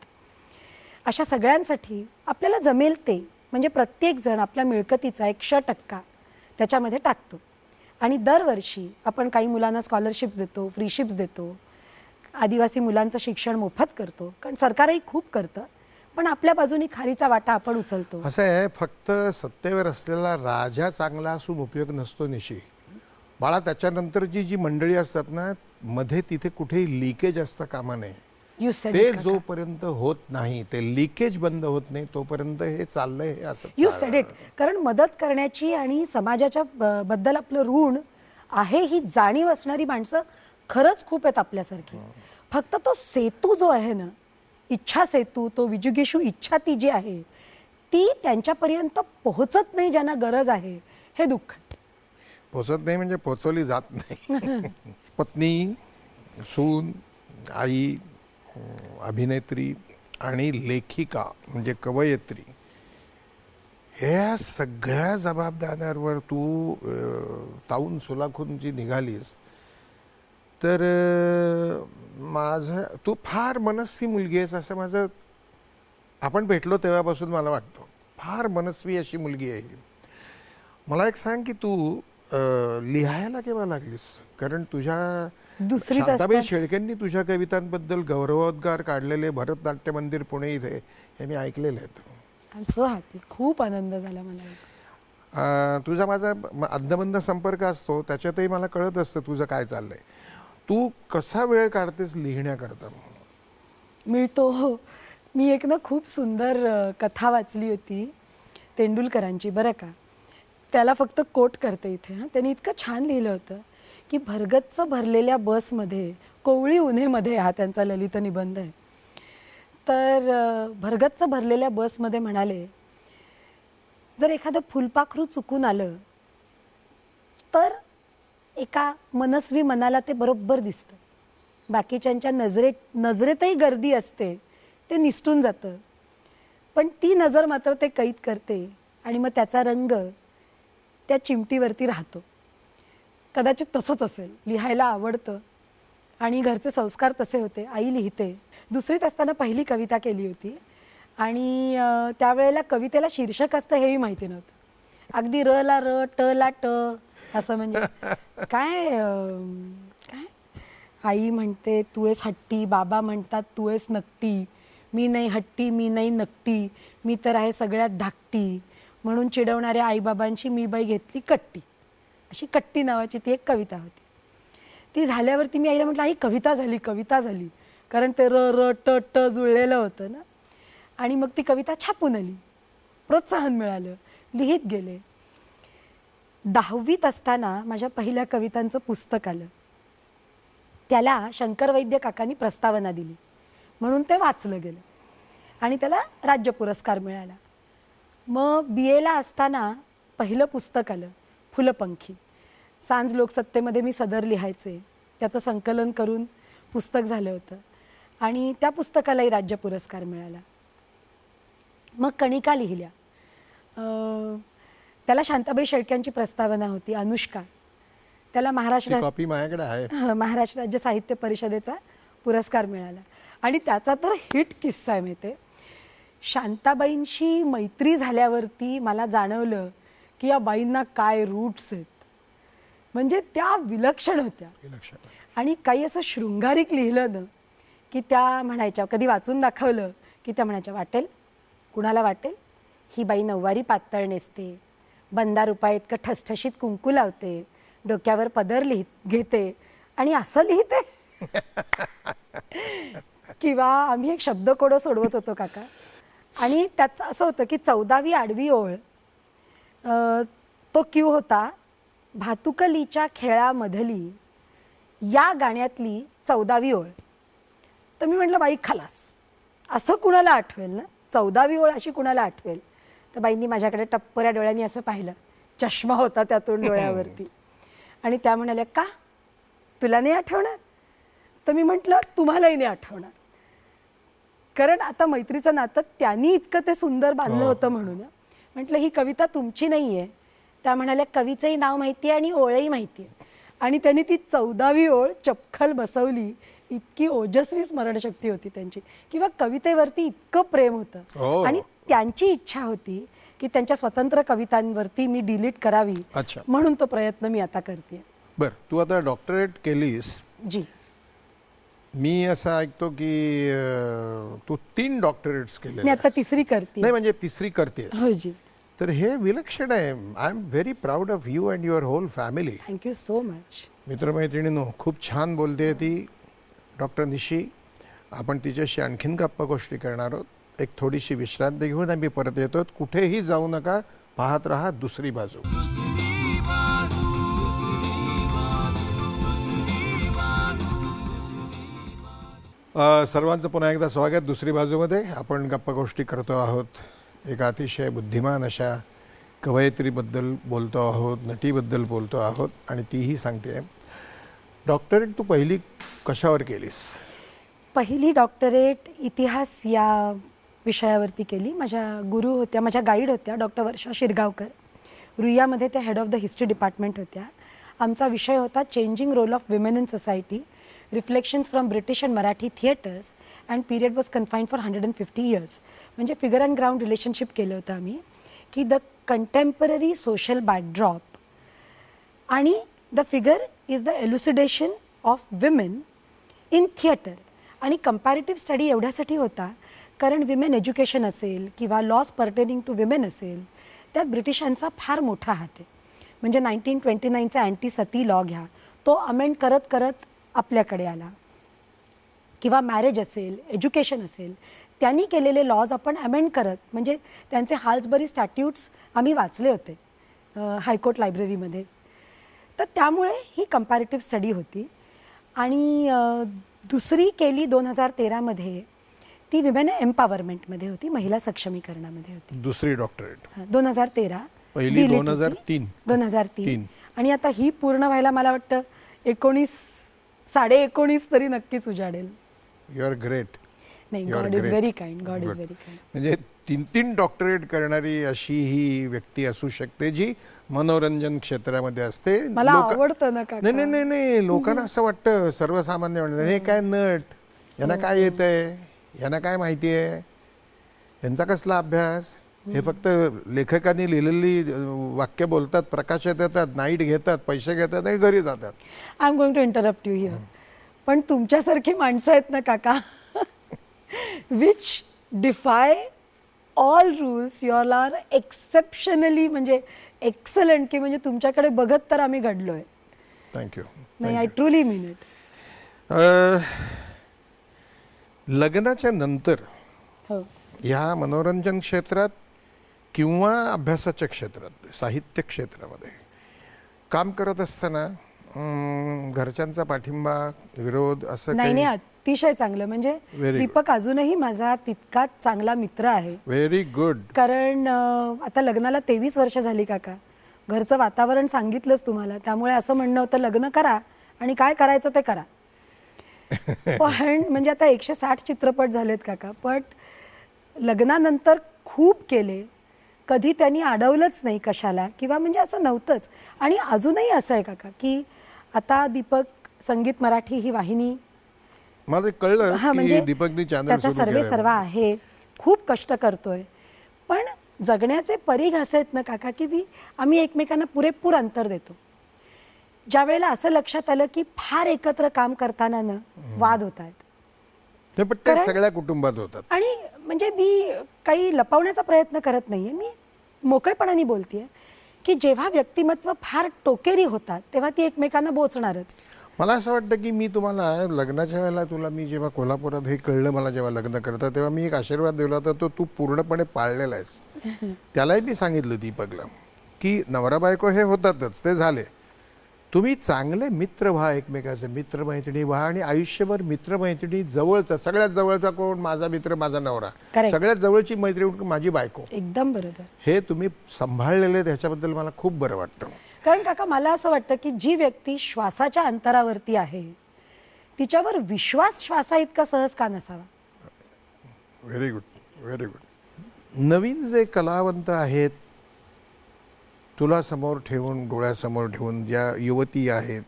अशा सगळ्यांसाठी आपल्याला जमेल ते, म्हणजे प्रत्येक जण आपल्या मिळकतीचा 100% त्याच्यामध्ये टाकतो. आणि दरवर्षी आपण काही मुलांना स्कॉलरशिप्स देतो, फ्रीशिप्स देतो, आदिवासी मुलांचं शिक्षण मोफत करतो, कारण सरकारही खूप करतं, पण आपल्या बाजूनी खारीचा वाटा आपण उचलतो. असं आहे, फक्त सत्तेवर असलेला राजा चांगला असून उपयोग नसतो निशी. बाळा, त्याच्यानंतरची जी मंडळी असतात ना, मध्ये तिथे कुठेही लिकेज असतं कामा नये. You said ते it, काका. जोपर्यंत होत नाही, ते लिकेज बंद होत नाही, तोपर्यंत हे चाललंय हे असं यू सेड इट. कारण मदत करण्याची आणि समाजाच्या बद्दल आपलं ऋण आहे ही जाणीव असणारी माणसं खरंच खूप आहेत आपल्यासारखी. फक्त तो सेतू जो आहे ना, इच्छा सेतू, तो विजुगीषू इच्छा ती जी आहे ती त्यांच्यापर्यंत पोहोचत नाही ज्यांना गरज आहे, हे दुःख. पोचत नाही म्हणजे पोचवली जात नाही. पत्नी, सून, आई, अभिनेत्री आणि लेखिका म्हणजे कवयित्री, ह्या सगळ्या जबाबदाऱ्यांवर तू ताऊन सुलाखून जी निघालीस, तर माझं, तू फार मनस्वी मुलगी आहेस असं माझं, आपण भेटलो तेव्हापासून मला वाटतं. फार मनस्वी अशी मुलगी आहे. मला एक सांग की तू लिहायला केव्हा लागलीस? कारण तुझ्या दुसरीत शांताबाई असताना- शेळकेंनी तुझ्या कवितांबद्दल गौरवोद्गार काढलेले भरतनाट्य मंदिर पुणे इथे हे मी ऐकलेले आहेत. I am so happy. खूप आनंद झाला मला. तुझा माझा अद्दबंद संपर्क असतो, त्याच्यातही मला कळत असतं तुझं काय चाललंय. तू कसा वेळ काढतेस लिहिण्याकरता? मिळतो. हो, मी एक ना खूप सुंदर कथा वाचली होती तेंडुलकरांची, बरं का. त्याला फक्त कोट करते इथे. हां, त्यांनी इतकं छान लिहिलं होतं की भरगच्च भरलेल्या बसमध्ये कोवळी उन्हेमध्ये, हा त्यांचा ललित निबंध आहे. तर भरगच्च भरलेल्या बसमध्ये म्हणाले, जर एखादं फुलपाखरू चुकून आलं तर एका मनस्वी मनाला ते बरोबर दिसतं. बाकीच्यांच्या नजरेतही गर्दी असते, ते निसटून जातं, पण ती नजर मात्र ते कैद करते आणि मग त्याचा रंग त्या चिमटीवरती राहतो. कदाचित तसंच असेल. लिहायला आवडतं आणि घरचे संस्कार तसे होते. आई लिहिते. दुसरीत असताना पहिली कविता केली होती आणि त्यावेळेला कवितेला शीर्षक असतं हेही माहिती नव्हतं. अगदी र ला र, ट ला ट असं, म्हणजे काय काय आई म्हणते तू आहेस हट्टी, बाबा म्हणतात तू आहेस नकटी, मी नाही हट्टी, मी नाही नकटी, मी तर आहे सगळ्यात धाकटी, म्हणून चिडवणाऱ्या आईबाबांची मी बाई घेतली कट्टी. अशी कट्टी नावाची ती एक कविता होती. ती झाल्यावरती मी आईला म्हटलं, आई कविता झाली, कविता झाली, कारण ते र र ट ट जुळलेलं होतं ना. आणि मग ती कविता छापून आली, प्रोत्साहन मिळालं, लिहित गेले. 10वीत असताना माझ्या पहिल्या कवितांचं पुस्तक आलं. त्याला शंकर वैद्य काकांनी प्रस्तावना दिली म्हणून ते वाचलं गेलं आणि त्याला राज्य पुरस्कार मिळाला. मग BAला असताना पहिलं पुस्तक आलं, फुलपंखी. सांज लोकसत्तेमध्ये मी सदर लिहायचे, त्याचं संकलन करून पुस्तक झालं होतं आणि त्या पुस्तकालाही राज्य पुरस्कार मिळाला. मग कणिका लिहिल्या. त्याला शांताबाई शेळक्यांची प्रस्तावना होती, अनुष्का. त्याला कॉपी माझ्याकडे आहे. महाराष्ट्र राज्य साहित्य परिषदेचा पुरस्कार मिळाला. आणि त्याचा तर हिट किस्सा आहे माहिती आहे. शांताबाईंशी मैत्री झाल्यावरती मला जाणवलं की या बाईंना काय रूट्स आहेत. म्हणजे त्या विलक्षण होत्या. आणि काही असं शृंगारिक लिहिलं ना की त्या म्हणायच्या, कधी वाचून दाखवलं की त्या म्हणायच्या, वाटेल कुणाला वाटेल ही बाई नऊवारी पातळ नेसते, बंदा रुपया इतकं ठसठशीत कुंकू लावते, डोक्यावर पदर घेते आणि असं लिहिते. किंवा आम्ही एक शब्दकोडं सोडवत होतो काका, आणि त्यात असं होतं की 14वी आडवी ओळ तो क्यू होता, भातुकलीच्या खेळामधली या गाण्यातली 14वी ओळ. तर मी म्हटलं बाई खलास, असं कुणाला आठवेल ना, 14वी ओळ अशी कुणाला आठवेल. तर बाईंनी माझ्याकडे टप्पऱ्या डोळ्यांनी असं पाहिलं, चष्मा होता त्यातून डोळ्यावरती, आणि त्या म्हणाल्या, का तुला नाही आठवणार. तर मी म्हटलं तुम्हालाही नाही आठवणार, कारण आता मैत्रीचं नातं त्यांनी इतकं ते सुंदर बांधलं होतं म्हणून. म्हटलं ही कविता तुमची नाही आहे. त्या म्हणाल्या कवीचंही नाव माहिती आहे आणि ओळही माहिती आहे. आणि त्यांनी ती 14वी ओळ चपखल बसवली. इतकी ओजस्वी स्मरणशक्ती होती त्यांची, किंवा कवितेवरती इतकं प्रेम होतं. आणि त्यांची इच्छा होती की त्यांच्या स्वतंत्र कवितांवरती मी डिलीट करावी, म्हणून तो प्रयत्न मी आता करते. बर, तू आता डॉक्टरेट केलीस. जी. मी असं ऐकतो की तू 3 डॉक्टरेट्स केले. मी आता तिसरी करते. नाही म्हणजे तिसरी करते. हो जी. तर हे विलक्षण आहे. I am very proud of you and your whole family. Thank you so much. मित्रमैत्रिणींनो, खूप छान बोलते ती डॉक्टर निशी. आपण तिच्याशी आणखीन गप्पा गोष्टी करणार आहोत. एक थोडीशी विश्रांती घेऊन आम्ही परत येतो. कुठेही जाऊ नका, पाहत राहा दुसरी बाजू. सर्वांचं पुन्हा एकदा स्वागत दुसरी बाजूमध्ये. आपण गप्पा गोष्टी करतो आहोत. एक अतिशय बुद्धिमान अशा कवयित्रीबद्दल बोलतो आहोत, नटीबद्दल बोलतो आहोत, आणि तीही सांगते डॉक्टरेट तू पहिली कशावर केलीस? पहिली डॉक्टरेट इतिहास या विषयावरती केली. माझ्या गुरु होत्या, माझ्या गाईड होत्या डॉक्टर वर्षा शिरगावकर. रुईयामध्ये त्या head of the history department होत्या. आमचा विषय होता changing role of women in society, reflections from British and Marathi theatres and period was confined for 150 years. म्हणजे फिगर अँड ग्राउंड रिलेशनशिप केलं होतं आम्ही, की द कंटेम्पररी सोशल बॅकड्रॉप आणि the figure is the elucidation of women in theatre. आणि comparative study एवढ्यासाठी होता कारण विमेन एज्युकेशन असेल किंवा लॉज पर्टेनिंग टू विमेन असेल, त्यात ब्रिटिशांचा फार मोठा हात आहे. म्हणजे 1929चा अँटी सती लॉ घ्या, तो अमेंड करत करत आपल्याकडे आला. किंवा मॅरेज असेल, एज्युकेशन असेल, त्यांनी केलेले लॉज आपण अमेंड करत, म्हणजे त्यांचे हाल्सबरी स्टॅट्यूट्स आम्ही वाचले होते हायकोर्ट लायब्ररीमध्ये. तर त्यामुळे ही कंपॅरेटिव्ह स्टडी होती. आणि दुसरी केली 2013मध्ये, ती विमेन एम्पॉवरमेंटमध्ये होती, महिला सक्षमीकरणामध्ये होती. दुसरी डॉक्टरेट 2013. पहिली 2003. आणि आता ही पूर्ण व्हायला मला वाटतं 19 तरी नक्कीच उजाडेल. You are great. नाही, God is very kind. God is very kind. म्हणजे 3 डॉक्टरेट करणारी अशी ही व्यक्ती असू शकते जी मनोरंजन क्षेत्रामध्ये असते. मला आवडतं ना काका. नाही नाही, लोकांना असं वाटतं, सर्वसामान्य म्हणतात हे काय नट, यांना काय येतंय, यांना काय माहिती आहे, यांचा कसला अभ्यास, हे फक्त लेखकांनी लिहिलेली वाक्य बोलतात, प्रकाशात येतात, नाईट घेतात, पैसे घेतात आणि घरी जातात. I am going to interrupt you here. पण तुमच्यासारखी माणसं आहेत ना काका, which defy all rules. You all are exceptionally म्हणजे एक्सलंट, की म्हणजे तुमच्याकडे बघत तर आम्ही घडलोय. थँक्यू. नाही, आय ट्रुली मीन इट. लग्नाच्या नंतर हो, ह्या मनोरंजन क्षेत्रात किंवा अभ्यासाच्या क्षेत्रात, साहित्य क्षेत्रामध्ये काम करत असताना घरच्यांचा पाठिंबा, विरोध असं नाही काही? नाही, अतिशय चांगलं. म्हणजे दीपक अजूनही माझा तितकाच चांगला मित्र आहे. Very good. कारण आता लग्नाला 23 वर्ष झाली काका. घरचं वातावरण सांगितलंच तुम्हाला, त्यामुळे असं म्हणणं होतं लग्न करा आणि काय करायचं ते करा. पण म्हणजे आता 160 चित्रपट झालेत काका, पण लग्नानंतर खूप केले. कधी त्यांनी अडवलंच नाही कशाला, किंवा म्हणजे असं नव्हतंच. आणि अजूनही असं आहे काका की आता दीपक संगीत मराठी ही वाहिनी मला कळलं म्हणजे दीपकनी चॅनल त्याचा सर्वे सर्वा आहे, खूप कष्ट करतोय. पण जगण्याचे परीघ असे आहेत ना काका की आम्ही एकमेकांना पुरेपूर अंतर देतो. ज्या वेळेला असं लक्षात आलं की फार एकत्र काम करताना ना वाद होत आहेत, ते पण ते सगळ्या कुटुंबात होतात. आणि म्हणजे मी काही लपवण्याचा प्रयत्न करत नाहीये, मी मोकळेपणाने बोलतेय की जेव्हा व्यक्तिमत्व फार टोकेरी होतात तेव्हा ती एकमेकांना बोचणारच. मला असं वाटतं की मी तुम्हाला लग्नाच्या वेळेला तुला मी जेव्हा कोल्हापुरात हे कळलं, मला जेव्हा लग्न करता तेव्हा मी एक आशीर्वाद दिला होता, तो तू पूर्णपणे पाळलेला आहेस. त्यालाही मी सांगितलं दीपकला की नवरा बायको हे होतातच, ते झाले, तुम्ही चांगले मित्र व्हा, एकमेकाचे मित्रमैत्रिणी व्हा, आणि आयुष्यभर मित्रमैत्रिणी जवळचा, सगळ्यात जवळचा कोण, माझा मित्र माझा नवरा, Correct. सगळ्यात जवळची मैत्रीण माझी बायको, एकदम बरोबर. हे तुम्ही सांभाळलेले, त्याच्याबद्दल मला खूप बरं वाटतं. कारण काका मला असं वाटतं की जी व्यक्ती श्वासाच्या अंतरावरती आहे तिच्यावर विश्वास श्वासा इतका सहज का नसावा. Very good, very good. नवीन जे कलावंत आहेत, तुला समोर ठेवून, डोळ्यासमोर ठेवून ज्या युवती आहेत,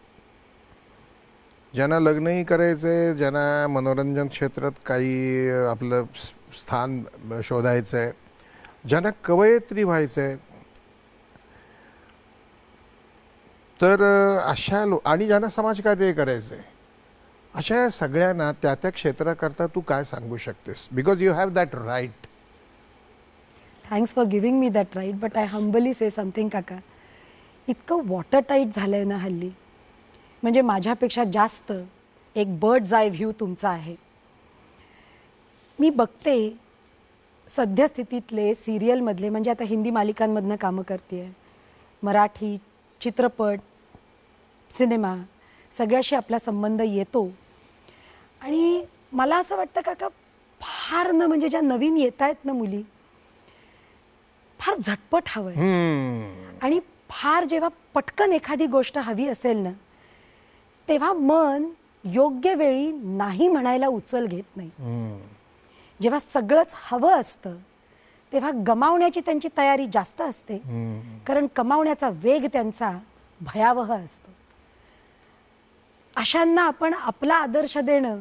ज्यांना लग्नही करायचंय, ज्यांना मनोरंजन क्षेत्रात काही आपलं स्थान शोधायचं आहे, ज्यांना कवयित्री व्हायचं आहे, तर अशा आणि ज्यांना समाजकार्य करायचं आहे, अशा सगळ्यांना त्या त्या क्षेत्राकरता तू काय सांगू शकतेस? Because you have that right. Thanks for giving me that right, but I humbly say something काका, इतकं वॉटर टाईट झालं आहे ना हल्ली, म्हणजे माझ्यापेक्षा जास्त एक बर्ड्स आय व्ह्यू तुमचा आहे. मी बघते सद्यस्थितीतले सिरियलमधले, म्हणजे आता हिंदी मालिकांमधनं कामं करते आहे, मराठी चित्रपट, सिनेमा, सगळ्याशी आपला संबंध येतो, आणि मला असं वाटतं काका फार न, म्हणजे ज्या नवीन येत आहेत ना मुली, फार झटपट हवंय, आणि फार जेव्हा पटकन एखादी गोष्ट हवी असेल ना तेव्हा मन योग्य वेळी नाही म्हणायला उचल घेत नाही. जेव्हा सगळंच हवं असतं तेव्हा गमावण्याची त्यांची तयारी जास्त असते, कारण कमावण्याचा वेग त्यांचा भयावह असतो. अशांना आपण आपला आदर्श देणं,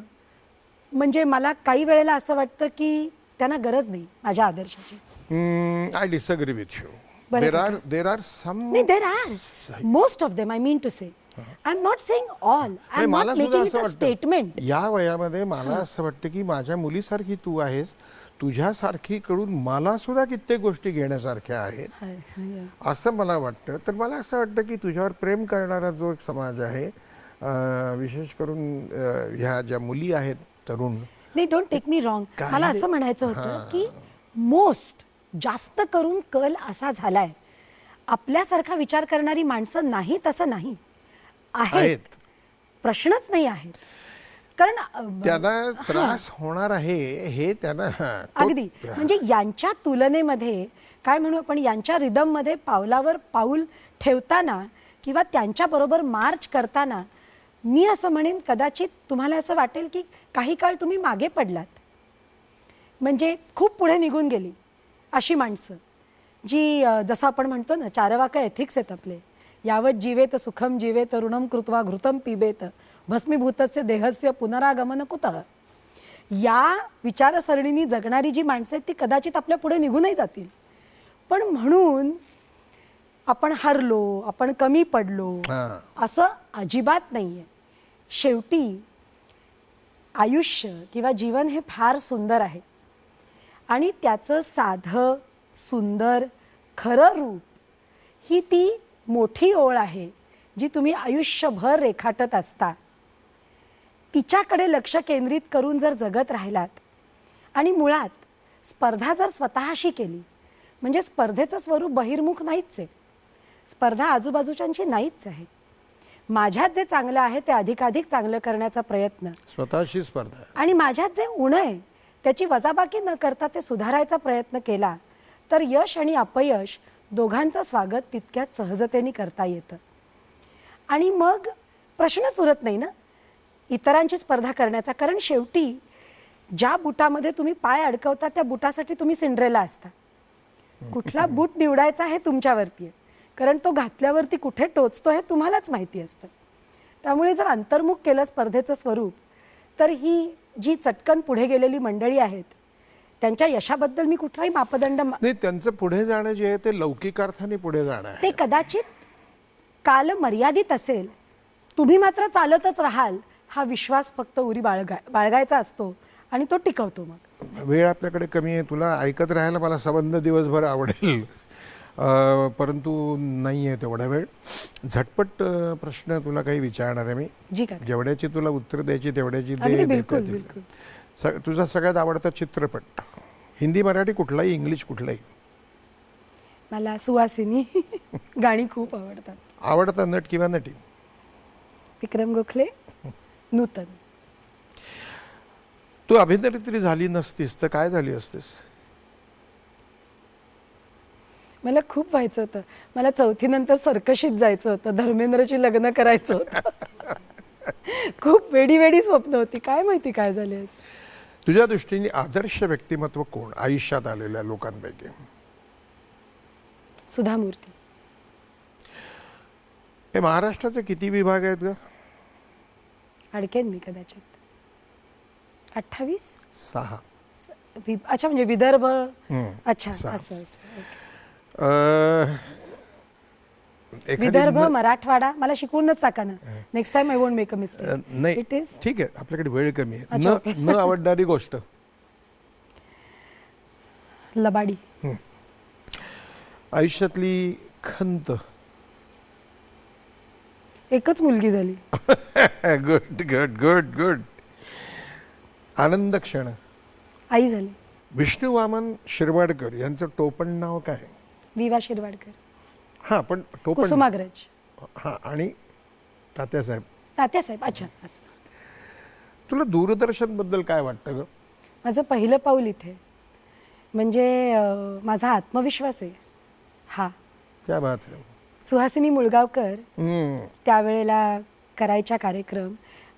म्हणजे मला काही वेळेला असं वाटतं की त्यांना गरज नाही माझ्या आदर्शाची. I disagree with you. बरं, There are some. No, there are most of them. I mean to say, I'm not saying all. नाही, I'm मला not सुद्धा making असं it a वाटतं, statement. या वयामध्ये मला असं वाटतं की माझ्या मुलीसारखी तू आहेस, तुझ्यासारखी कडून मला सुद्धा कित्येक गोष्टी घेण्यासारख्या आहेत, असं मला वाटतं. तर मला असं वाटतं की तुझ्यावर प्रेम करणारा जो एक समाज आहे, विशेष करून ह्या ज्या मुली आहेत, तरुण, नाही, डोंट टेक मी रॉंग, मला असं म्हणायचं होतं की मोस्ट जास्त करून कल असा झालाय, आपल्यासारखा विचार करणारी माणसं नाही तसं नाही आहेत, प्रश्नच नाही आहे. कारण त्यांना त्रास होणार आहे हे त्यांना अगदी, म्हणजे यांच्या तुलनेमध्ये काय म्हणू आपण, यांच्या रिदम मध्ये पावलावर पाऊल ठेवताना किंवा त्यांच्या बरोबर मार्च करताना मी असं म्हणेन, कदाचित तुम्हाला असं वाटेल की काही काळ तुम्ही मागे पडलात, म्हणजे खूप पुढे निघून गेली अशी माणसं, जी जसं आपण म्हणतो ना, चारवाक एथिक्स आहेत आपले, यावत जीवेत सुखम जीवेत ऋणम कृत्वा घृतम पिबेत भस्मीभूतस्य देहस्य पुनरागमन कुतः, या विचारसरणीने जगणारी जी माणसं आहेत ती कदाचित आपल्या पुढे निघूनही जातील, पण म्हणून आपण हरलो, आपण कमी पडलो असं अजिबात नाहीये. शेवटी आयुष्य किंवा जीवन हे फार सुंदर आहे, आणि त्याचं साधं सुंदर खरं रूप ही ती मोठी ओळ आहे जी तुम्ही आयुष्यभर रेखाटत असता. तिच्याकडे लक्ष केंद्रित करून जर जगत राहिलात, आणि मुळात स्पर्धा जर स्वतःशी केली, म्हणजे स्पर्धेचं स्वरूप बहिर्मुख नाहीच आहे, स्पर्धा आजूबाजूच्यांची नाहीच आहे. माझ्यात जे चांगलं आहे ते अधिकाधिक चांगलं करण्याचा प्रयत्न, स्वतःशी स्पर्धा, आणि माझ्यात जे उणं आहे त्याची वजाबाकी न करता ते सुधारायचा प्रयत्न केला तर यश आणि अपयश दोघांचं स्वागत तितक्याच सहजतेने करता येतं. आणि मग प्रश्नच उरत नाही ना इतरांची स्पर्धा करण्याचा, कारण शेवटी ज्या बुटामध्ये तुम्ही पाय अडकवता त्या बुटासाठी तुम्ही सिंड्रेला असता. कुठला बूट निवडायचा हे तुमच्यावरती आहे, कारण तो घातल्यावरती कुठे टोचतो हे तुम्हालाच माहिती असतं. त्यामुळे जर अंतर्मुख केलं स्पर्धेचं स्वरूप, तर ही जी चटकन पुढे गेलेली मंडळी आहेत त्यांच्या यशाबद्दल मी कुठलाही मापदंड नाही, त्यांचं पुढे जाणं जे आहे ते लौकिक अर्थाने पुढे जाणं आहे. ते कदाचित काल मर्यादित असेल, तुम्ही मात्र चालतच राहाल हा विश्वास फक्त उरी बाळगायचा असतो आणि तो टिकवतो. मग वेळ आपल्याकडे कमी आहे. तुला ऐकत राहायला मला संबंध दिवसभर आवडेल, परंतु नाही आहे तेवढा वेळ. झटपट प्रश्न तुला काही विचारणार आहे मी. जी का जेवढ्याची तुला उत्तर द्यायची तेवढ्याची अगदी बिलकुल देता येतील. बिलकुल. तुझा सगळ्यात आवडता चित्रपट, हिंदी मराठी कुठलाही, इंग्लिश कुठलाही. मला सुहासिनी गाणी खूप आवडतात. आवडता नट किंवा नटी? विक्रम गोखले, नूतन. तू अभिनेत्री झाली नसतीस तर काय झाली असतीस? मला खूप व्हायचं होतं. मला 4थी नंतर सर्कशीत जायचं होतं, धर्मेंद्रची लग्न करायचं होतं. खूप वेडी वेडी स्वप्न होती, काय माहिती काय झाले आज. तुझ्या दृष्टीने आदर्श व्यक्तिमत्व कोण आयुष्यात आलेल्या लोकांपैकी? सुधा मूर्ती. हे महाराष्ट्राचे किती विभाग आहेत ग? अडकेन मी कदाचित 28. 6. अच्छा, म्हणजे विदर्भ. अच्छा, 6. असं असं. एखादी विदर्भ, मराठवाडा मला शिकवूनच टाका ना. Next time I won't make a mistake. नाही, इट इज ठीक आहे, आपल्याकडे वेळ कमी आहे. अच्छा, ओके. न आवडणारी गोष्ट? लबाडी. आयुष्यातली खंत? एकच मुलगी झाली. Good good good good. आनंद क्षण? आई झाली. विष्णू वामन शिरवाडकर यांचं टोपण नाव काय? विवा शिरवाडकर. हा, पण टोपण. कुसुमाग्रज. हा, आणि तात्यासाहेब. तात्यासाहेब. अच्छा, असं. तुला दूरदर्शन बद्दल काय वाटतं ग? माझं पहिलं पाऊल इथे, म्हणजे माझा आत्मविश्वास आहे हा. क्या बात है. सुहासिनी मुळगावकर हम्म. त्यावेळेला करायच्या कार्यक्रम,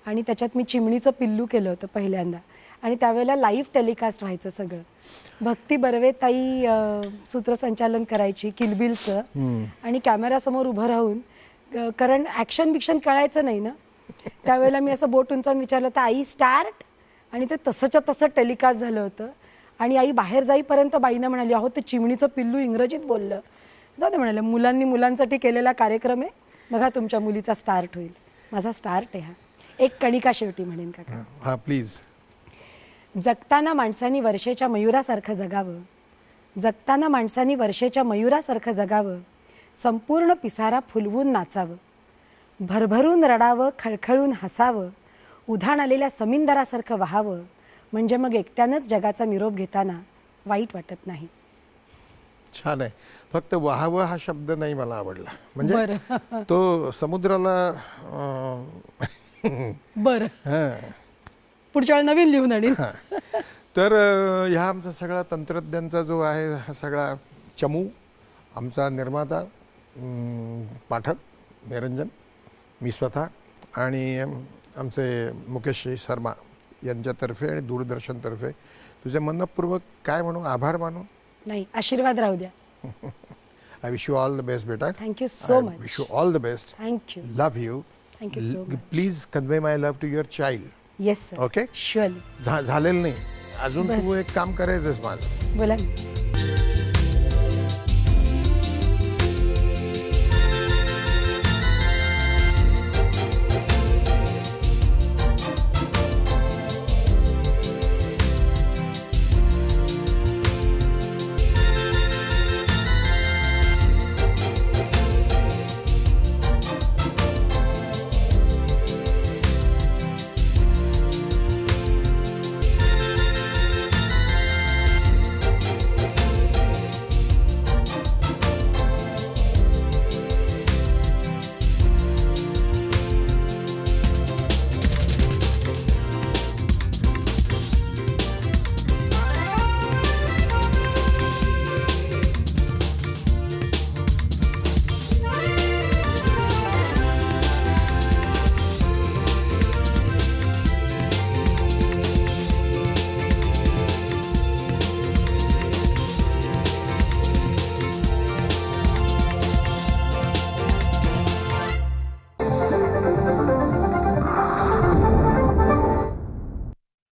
आणि त्याच्यात मी चिमणीचं पिल्लू केलं होतं पहिल्यांदा, आणि त्यावेळेला लाईव्ह टेलिकास्ट व्हायचं सगळं. भक्ती बर्वेताई सूत्रसंचालन करायची किलबिलचं, आणि कॅमेरासमोर उभं राहून, कारण ॲक्शन बिक्शन कळायचं नाही ना त्यावेळेला, मी असं बोट उंचावून विचारलं तर आई स्टार्ट, आणि ते तसंच्या तसं टेलिकास्ट झालं होतं. आणि आई बाहेर जाईपर्यंत बाईनं म्हणाली, अहो ते चिमणीचं पिल्लू इंग्रजीत बोललं. जाऊ दे म्हणाले, मुलांनी मुलांसाठी केलेला कार्यक्रम आहे, बघा तुमच्या मुलीचा स्टार्ट होईल. माझा स्टार्ट आहे हा. एक कणिका शेवटी म्हणेन काका. हा, प्लीज. जगताना माणसांनी वर्षेच्या मयुरासारखं जगावं, जगताना माणसांनी वर्षेच्या मयुरासारखं जगावं, संपूर्ण पिसारा फुलवून नाचावं, भरभरून रडावं, खळखळून हसावं, उधाण आलेल्या समिंदरासारखं वाहावं, म्हणजे मग एकट्यानंच जगाचा निरोप घेताना वाईट वाटत नाही. छान आहे. फक्त वाहावं हा शब्द नाही मला आवडला, म्हणजे तो समुद्राला बरं, हां. पुढच्या वेळी नवीन लिहून आणि. तर ह्या आमचा सगळा तंत्रज्ञानचा जो आहे हा सगळा चमू, आमचा निर्माता, पाठक निरंजन, मी स्वतः, आणि आमचे मुकेश शर्मा यांच्यातर्फे आणि दूरदर्शनतर्फे तुझे मनपूर्वक काय म्हणू, आभार मानू? नाही, आशीर्वाद राहू द्या. I wish you all the best बेटा. Thank you so much. Wish you all the best. Thank you. Love you. Thank you so much. Please convey my love to your child. Yes sir. Okay. Surely. झालेलं नाही अजून, तू एक काम करायचंस माझं. बोला ना.